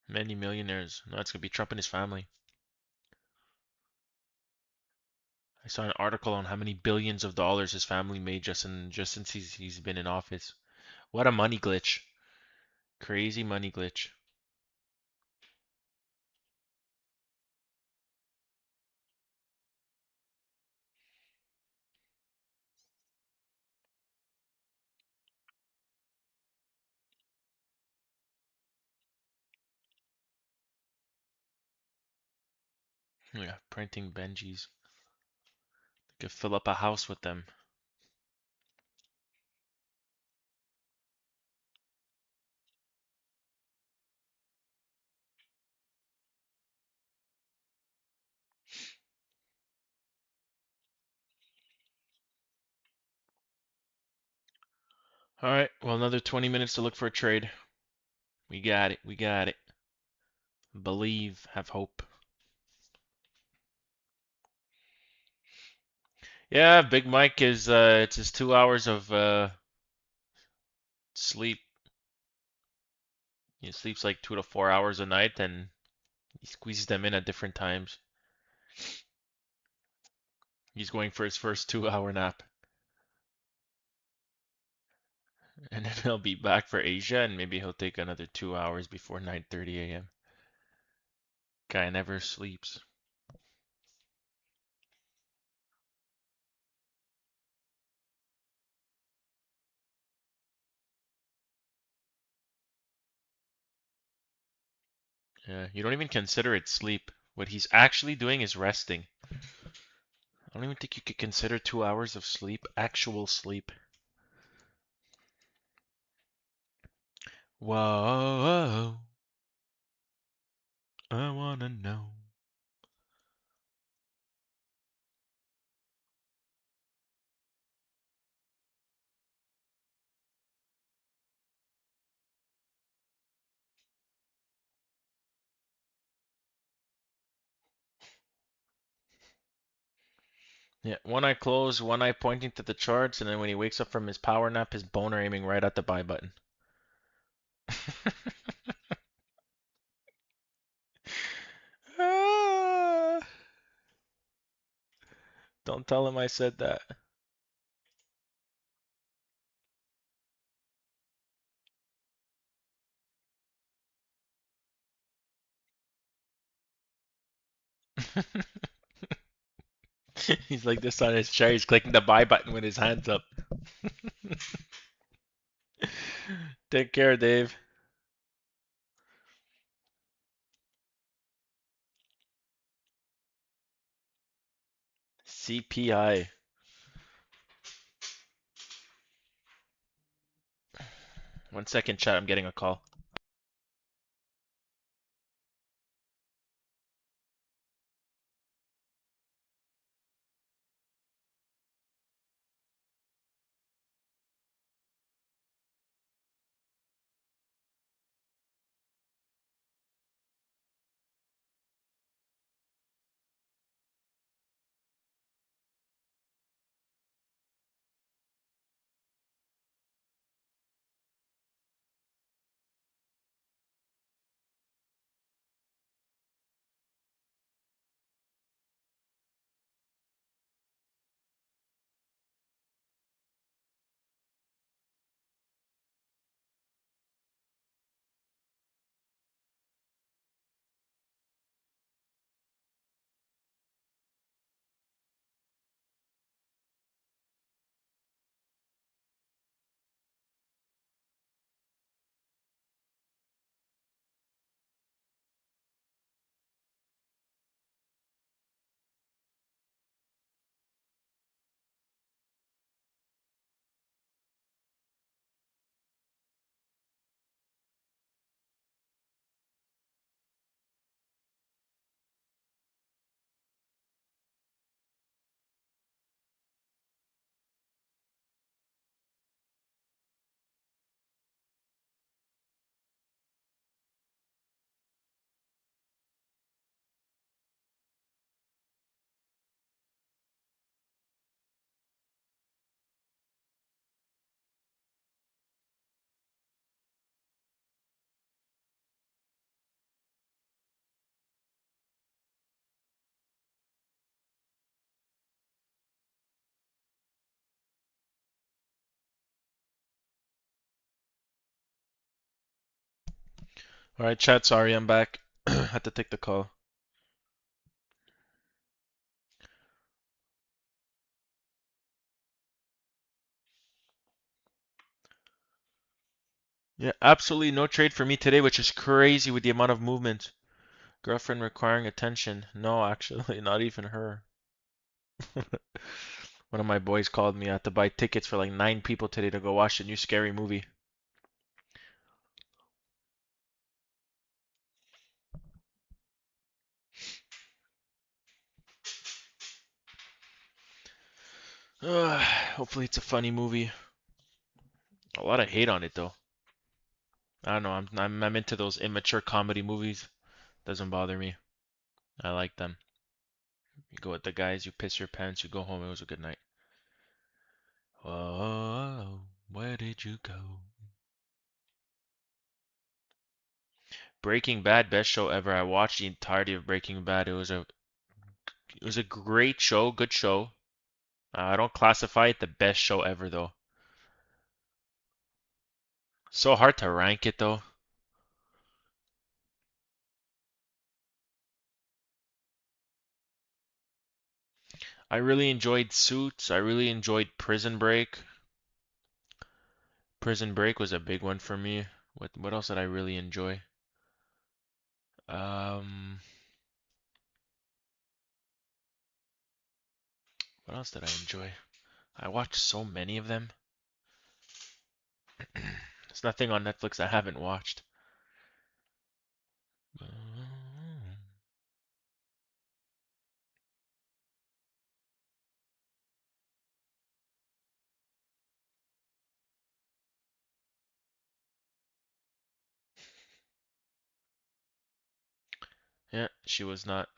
Many millionaires. No, it's gonna be Trump and his family. I saw an article on how many billions of dollars his family made just since he's been in office. What a money glitch. Crazy money glitch. Yeah, printing Benjis. Could fill up a house with them. Alright, well, another 20 minutes to look for a trade. We got it. We got it. Believe. Have hope. Yeah, Big Mike is, it's his 2 hours of, sleep. He sleeps like 2 to 4 hours a night and he squeezes them in at different times. He's going for his first 2 hour nap. And then he'll be back for Asia and maybe he'll take another 2 hours before 9:30 a.m. Guy never sleeps. Yeah, you don't even consider it sleep. What he's actually doing is resting. I don't even think you could consider 2 hours of sleep actual sleep. Whoa, I wanna know. Yeah, one eye closed, one eye pointing to the charts, and then when he wakes up from his power nap, his boner aiming right at the buy button. Ah, don't tell him I said that. He's like this on his chair. He's clicking the buy button with his hands up. Take care, Dave. CPI. 1 second, chat. I'm getting a call. All right, chat. Sorry, I'm back. Had to take the call. Yeah, absolutely no trade for me today, which is crazy with the amount of movement. Girlfriend requiring attention. No, actually, not even her. One of my boys called me. I had to buy tickets for like 9 people today to go watch the new scary movie. Hopefully it's a funny movie. A lot of hate on it though. I don't know. I'm into those immature comedy movies. Doesn't bother me. I like them. You go with the guys, you piss your pants, you go home. It was a good night. Oh, where did you go? Breaking Bad, best show ever. I watched the entirety of Breaking Bad. It was a great show, good show. I don't classify it the best show ever though. So hard to rank it though. I really enjoyed Suits. I really enjoyed Prison Break. Prison Break was a big one for me. What else did I really enjoy? Um, What else did I enjoy? I watched so many of them. There's nothing on Netflix I haven't watched. Yeah, she was not.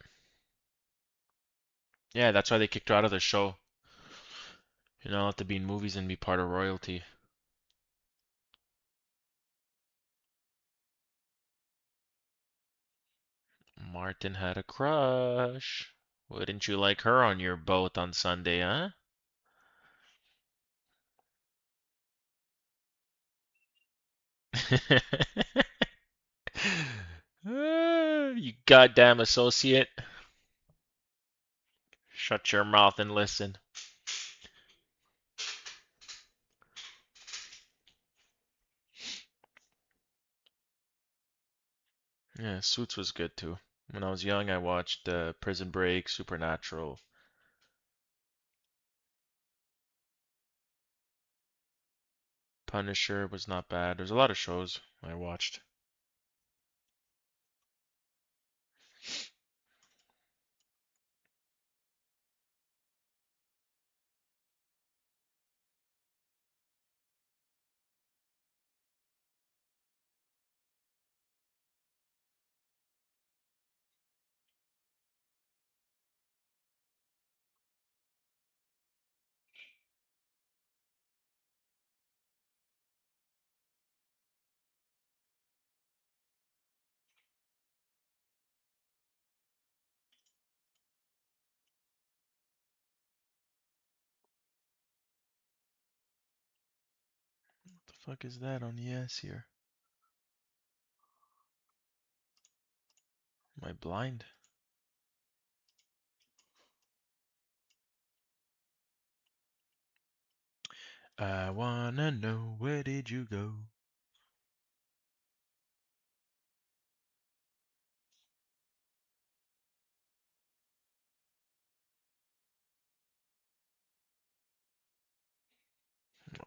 Yeah, that's why they kicked her out of the show. You're not allowed to be in movies and be part of royalty. Martin had a crush. Wouldn't you like her on your boat on Sunday, huh? You goddamn associate. Shut your mouth and listen. Yeah, Suits was good too. When I was young, I watched Prison Break, Supernatural. Punisher was not bad. There's a lot of shows I watched. What the fuck is that on yes here? Am I blind? I wanna know where did you go?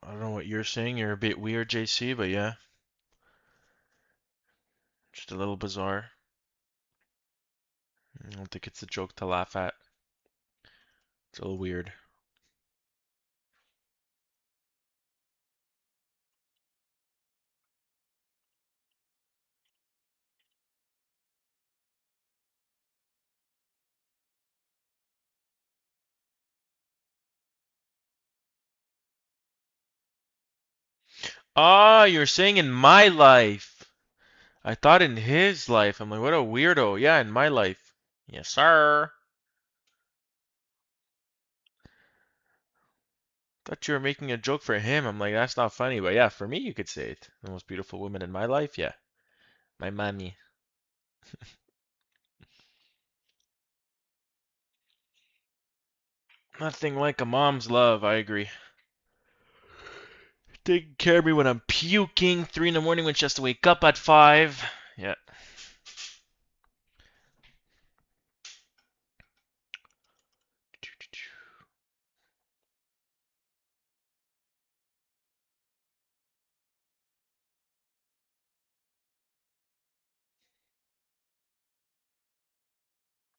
I don't know what you're saying. You're a bit weird, JC, but yeah, just a little bizarre. I don't think it's a joke to laugh at. It's a little weird. Ah, you're saying in my life. I thought in his life. I'm like, what a weirdo. Yeah, in my life. Yes, sir. Thought you were making a joke for him. I'm like, that's not funny. But yeah, for me, you could say it. The most beautiful woman in my life. Yeah, my mommy. Nothing like a mom's love. I agree. Taking care of me when I'm puking. 3 in the morning when she has to wake up at 5. Yeah.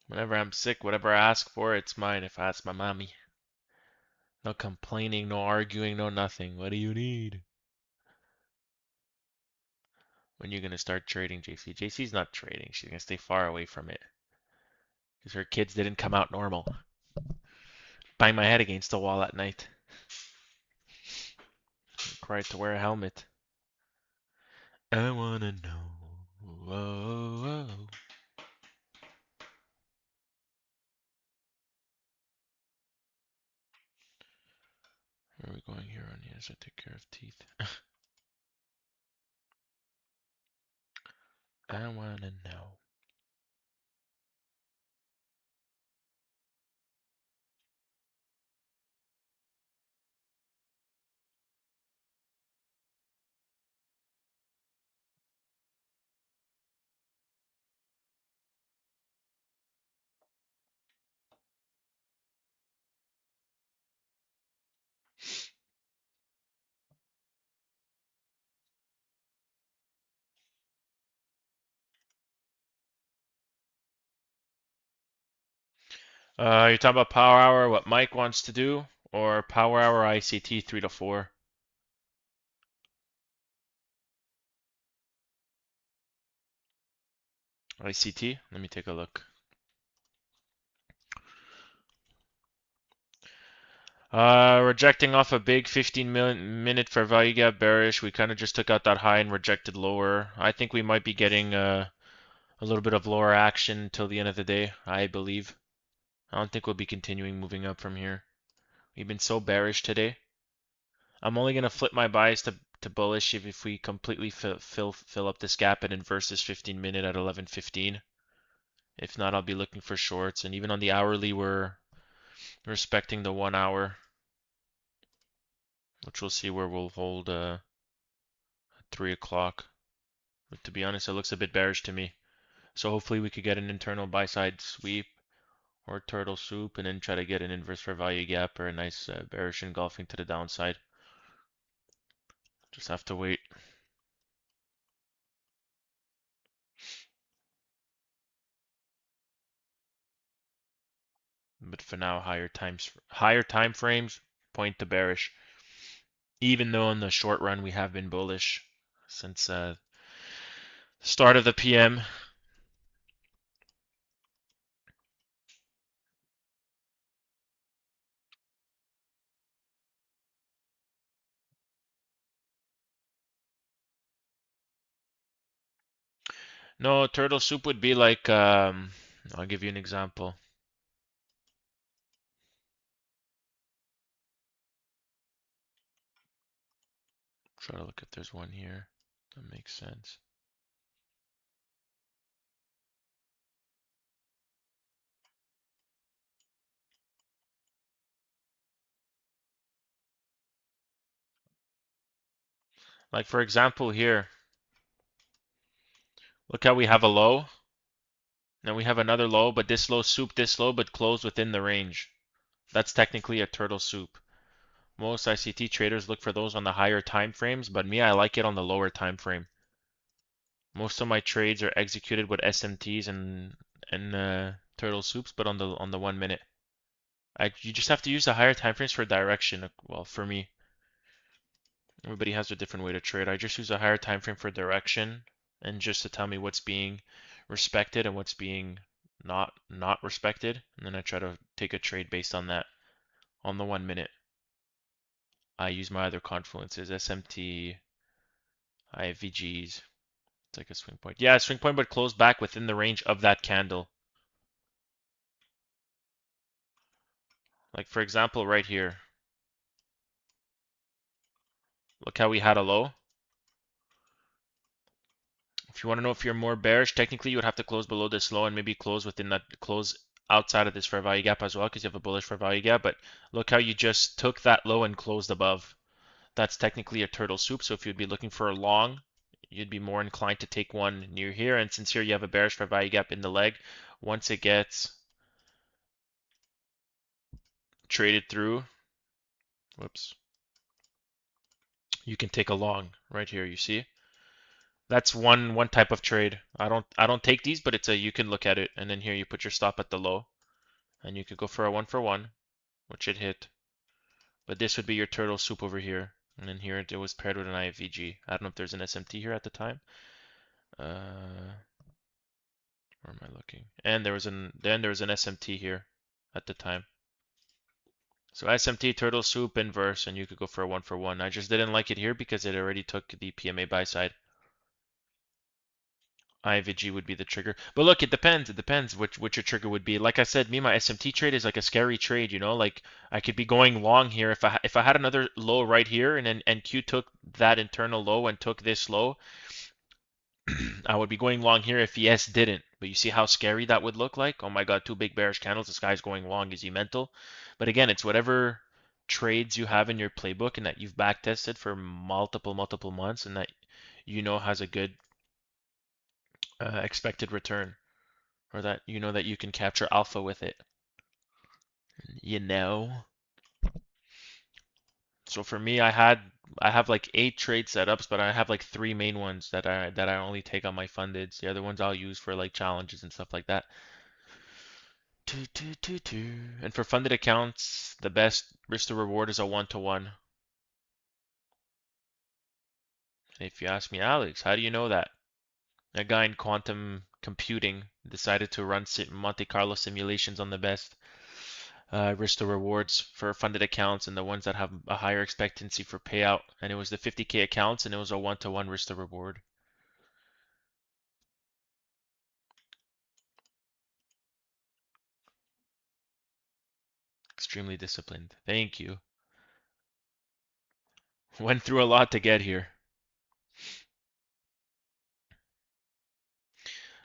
Whenever I'm sick, whatever I ask for, it's mine if I ask my mommy. No complaining, no arguing, no nothing. What do you need? When you gonna start trading, JC? JC's not trading. She's gonna stay far away from it. Because her kids didn't come out normal. Bang my head against the wall at night. Required to wear a helmet. I wanna know. Whoa, whoa. Where are we going here on here? So take care of teeth. I wanna know. You're talking about power hour, what Mike wants to do, or power hour ICT 3 to 4? ICT? Let me take a look. Rejecting off a big 15-minute fair value gap bearish. We kind of just took out that high and rejected lower. I think we might be getting a little bit of lower action till the end of the day, I believe. I don't think we'll be continuing moving up from here. We've been so bearish today. I'm only gonna flip my bias to bullish if we completely fill up this gap and inverse this 15-minute at 11:15. If not, I'll be looking for shorts. And even on the hourly, we're respecting the 1 hour, which we'll see where we'll hold at 3 o'clock. But to be honest, it looks a bit bearish to me. So hopefully we could get an internal buy side sweep or turtle soup and then try to get an inverse fair value gap or a nice bearish engulfing to the downside. Just have to wait. But for now, higher time frames point to bearish. Even though in the short run we have been bullish since start of the PM. No, turtle soup would be like I'll give you an example. Try to look if there's one here that makes sense. Like for example here, look how we have a low. Now we have another low, but this low soup this low, but closed within the range. That's technically a turtle soup. Most ICT traders look for those on the higher time frames, but me, I like it on the lower time frame. Most of my trades are executed with SMTs and turtle soups, but on the 1 minute. You just have to use the higher time frames for direction. Well, for me, everybody has a different way to trade. I just use a higher time frame for direction and just to tell me what's being respected and what's being not respected, and then I try to take a trade based on that on the 1 minute. I use my other confluences, SMT, IVGs. It's like a swing point. Yeah, swing point, but close back within the range of that candle. Like for example, right here. Look how we had a low. If you want to know if you're more bearish, technically you would have to close below this low and maybe close within that close outside of this fair value gap as well because you have a bullish fair value gap. But look how you just took that low and closed above. That's technically a turtle soup. So if you'd be looking for a long, you'd be more inclined to take one near here. And since here you have a bearish fair value gap in the leg, once it gets traded through, whoops, you can take a long right here. You see? That's one type of trade. I don't take these, but it's a you can look at it, and then here you put your stop at the low, and you could go for a 1 for 1, which it hit. But this would be your turtle soup over here, and then here it was paired with an IFVG. I don't know if there's an SMT here at the time. Where am I looking? And there was an SMT here at the time. So SMT turtle soup inverse, and you could go for a 1 for 1. I just didn't like it here because it already took the PMA buy side. IVG would be the trigger. But look, it depends. It depends which your trigger would be. Like I said, me, my SMT trade is like a scary trade, you know? Like I could be going long here if I had another low right here and then and Q took that internal low and took this low, I would be going long here if ES didn't. But you see how scary that would look like? Oh my God, two big bearish candles. This guy's going long. Is he mental? But again, it's whatever trades you have in your playbook and that you've back tested for multiple months and that you know has a good expected return. Or that you know that you can capture alpha with it. You know. So for me, I have like 8 trade setups, but I have like 3 main ones that I only take on my fundeds. The other ones I'll use for like challenges and stuff like that. And for funded accounts, the best risk to reward is a 1-to-1. If you ask me, Alex, how do you know that? A guy in quantum computing decided to run Monte Carlo simulations on the best risk to rewards for funded accounts and the ones that have a higher expectancy for payout. And it was the 50K accounts, and it was a 1-to-1 risk to reward. Extremely disciplined. Thank you. Went through a lot to get here.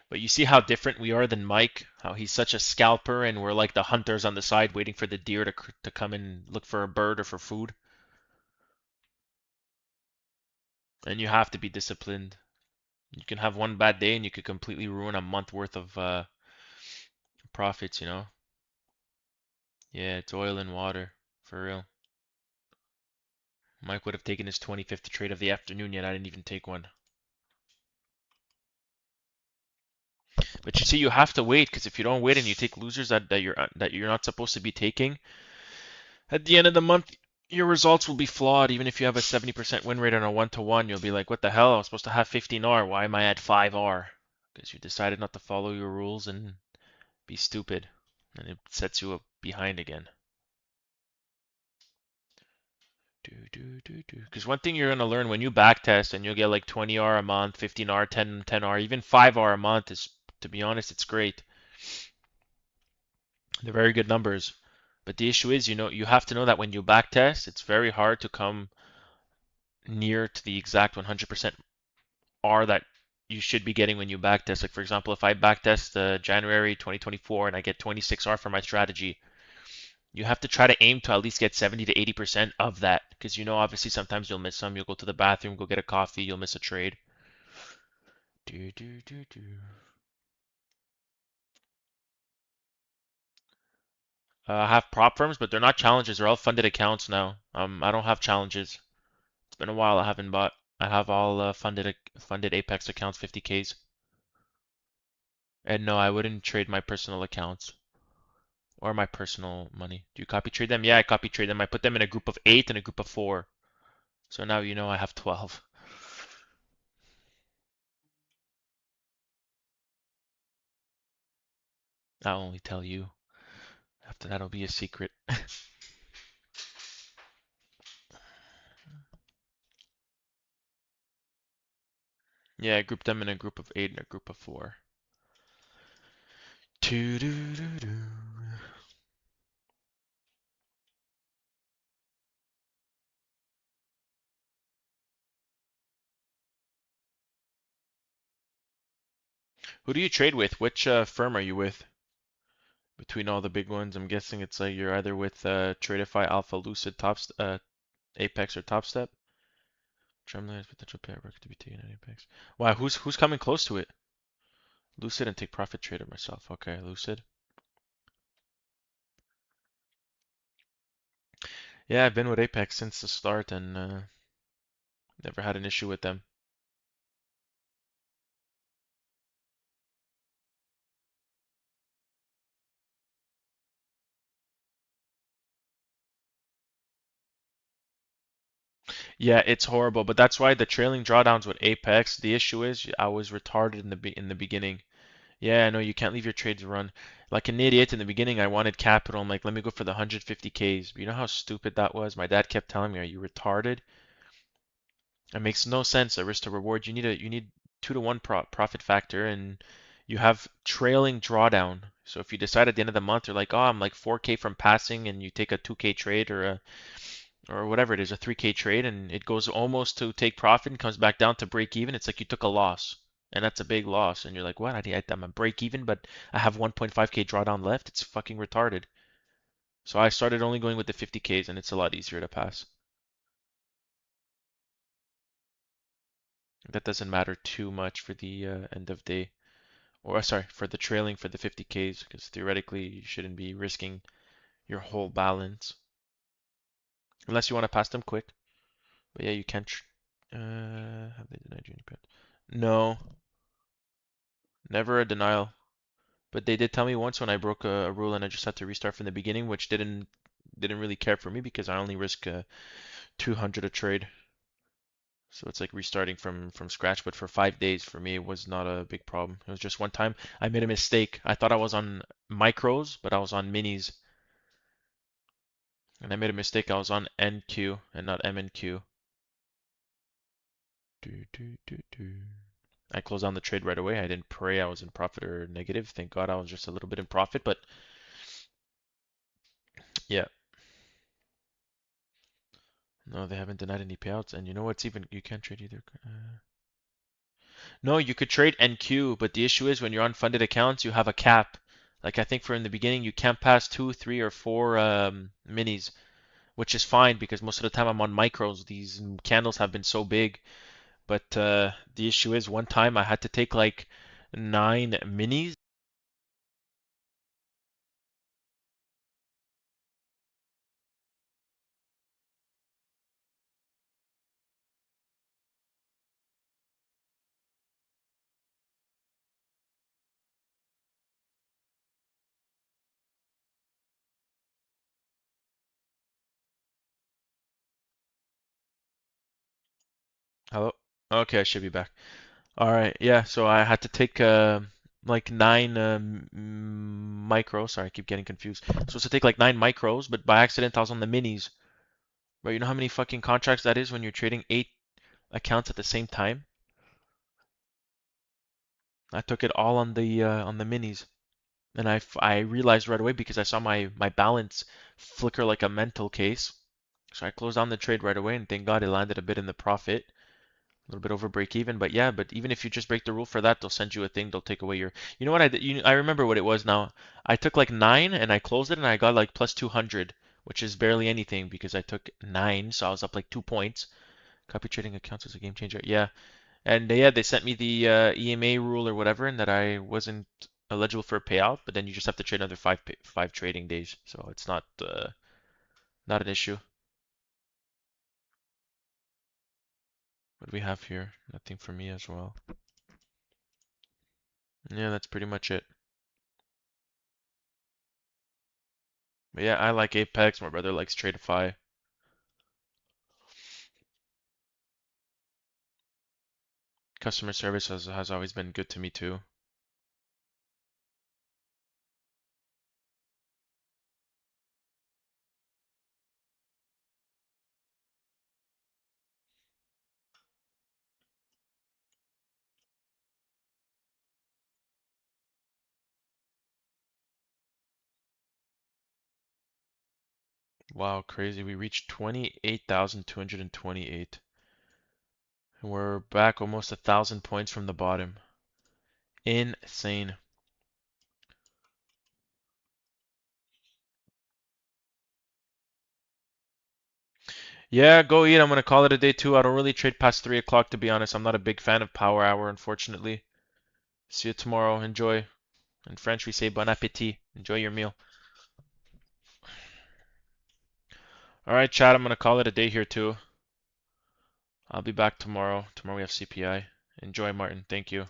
But you see how different we are than Mike? How he's such a scalper and we're like the hunters on the side waiting for the deer to come and look for a bird or for food. And you have to be disciplined. You can have one bad day and you could completely ruin a month worth of profits, you know? Yeah, it's oil and water. For real. Mike would have taken his 25th trade of the afternoon, yet I didn't even take one. But you see, you have to wait because if you don't wait and you take losers that you're not supposed to be taking, at the end of the month, your results will be flawed. Even if you have a 70% win rate on a 1-to-1, you'll be like, what the hell? I was supposed to have 15R. Why am I at 5R? Because you decided not to follow your rules and be stupid. And it sets you up behind again. Because one thing you're going to learn when you backtest and you'll get like 20R a month, 15R, 10R, even 5R a month is, to be honest, it's great. They're very good numbers. But the issue is, you have to know that when you backtest, it's very hard to come near to the exact 100% R that you should be getting when you backtest. Like for example, if I backtest January 2024 and I get 26R for my strategy, you have to try to aim to at least get 70 to 80% of that because obviously sometimes you'll miss some. You'll go to the bathroom, go get a coffee, you'll miss a trade. Do, do, do, do. I have prop firms, but they're not challenges. They're all funded accounts now. I don't have challenges. It's been a while. I haven't bought. I have all funded Apex accounts, 50Ks. And no, I wouldn't trade my personal accounts or my personal money. Do you copy trade them? Yeah, I copy trade them. I put them in a group of 8 and a group of 4. So now I have 12. I'll only tell you. After that'll be a secret. Yeah, I grouped them in a group of 8 and a group of 4. Who do you trade with? Which firm are you with? Between all the big ones, I'm guessing it's like you're either with Tradeify, Alpha, Lucid, Apex, or Topstep. Tremblay has potential payout record to be taken at Apex. Wow, who's coming close to it? Lucid and Take Profit Trader myself. Okay, Lucid. Yeah, I've been with Apex since the start and never had an issue with them. Yeah, it's horrible, but that's why the trailing drawdowns with Apex, the issue is I was retarded in the beginning. Yeah, I know you can't leave your trades run. Like an idiot in the beginning, I wanted capital. I'm like, let me go for the 150Ks. But you know how stupid that was? My dad kept telling me, "Are you retarded?" It makes no sense. A risk to reward. You need 2-to-1 profit factor, and you have trailing drawdown. So if you decide at the end of the month, you're like, oh, I'm like 4K from passing, and you take a 2K trade or whatever it is, a 3K trade, and it goes almost to take profit and comes back down to break even. It's like you took a loss, and that's a big loss. And you're like, what? I'm a break even, but I have 1.5K drawdown left. It's fucking retarded. So I started only going with the 50Ks, and it's a lot easier to pass. That doesn't matter too much for the end of day, or sorry, for the trailing for the 50Ks, because theoretically you shouldn't be risking your whole balance unless you want to pass them quick. But yeah, you can't. Have they denied you any pet? No, never a denial. But they did tell me once when I broke a rule and I just had to restart from the beginning, which didn't really care for me because I only risk 200 a trade. So it's like restarting from scratch. But for 5 days, for me, it was not a big problem. It was just one time I made a mistake. I thought I was on micros, but I was on minis. And I made a mistake. I was on NQ and not MNQ. Do, do, do, do. I closed down the trade right away. I didn't pray I was in profit or negative. Thank God I was just a little bit in profit. But yeah, no, they haven't denied any payouts. And you know what's even, you can't trade either. No, you could trade NQ, but the issue is when you're on funded accounts, you have a cap. Like I think for in the beginning, you can't pass two, three, or four minis, which is fine because most of the time I'm on micros. These candles have been so big. But the issue is one time I had to take like 9 minis. Hello? Okay, I should be back. All right, yeah, so I had to take like 9 micros. Sorry, I keep getting confused. So to take like 9 micros, but by accident I was on the minis. But you know how many fucking contracts that is when you're trading 8 accounts at the same time? I took it all on the minis, and I realized right away because I saw my balance flicker like a mental case. So I closed down the trade right away, and thank God it landed a bit in the profit. A little bit over break even, but yeah, but even if you just break the rule for that, they'll send you a thing, they'll take away your, you know what I did, I remember what it was now. I took like 9 and I closed it and I got like plus 200, which is barely anything because I took 9, so I was up like 2 points. Copy trading accounts is a game changer. Yeah, and yeah, they sent me the EMA rule or whatever, and that I wasn't eligible for a payout, but then you just have to trade another five trading days, so it's not an issue. What do we have here? Nothing for me as well. Yeah, that's pretty much it. But yeah, I like Apex. My brother likes Tradeify. Customer service has always been good to me too. Wow, crazy. We reached 28,228. And we're back almost 1,000 points from the bottom. Insane. Yeah, go eat. I'm gonna call it a day too. I don't really trade past 3 o'clock to be honest. I'm not a big fan of power hour, unfortunately. See you tomorrow. Enjoy. In French, we say bon appétit. Enjoy your meal. All right, chat. I'm gonna call it a day here too. I'll be back tomorrow. Tomorrow we have CPI. Enjoy, Martin. Thank you.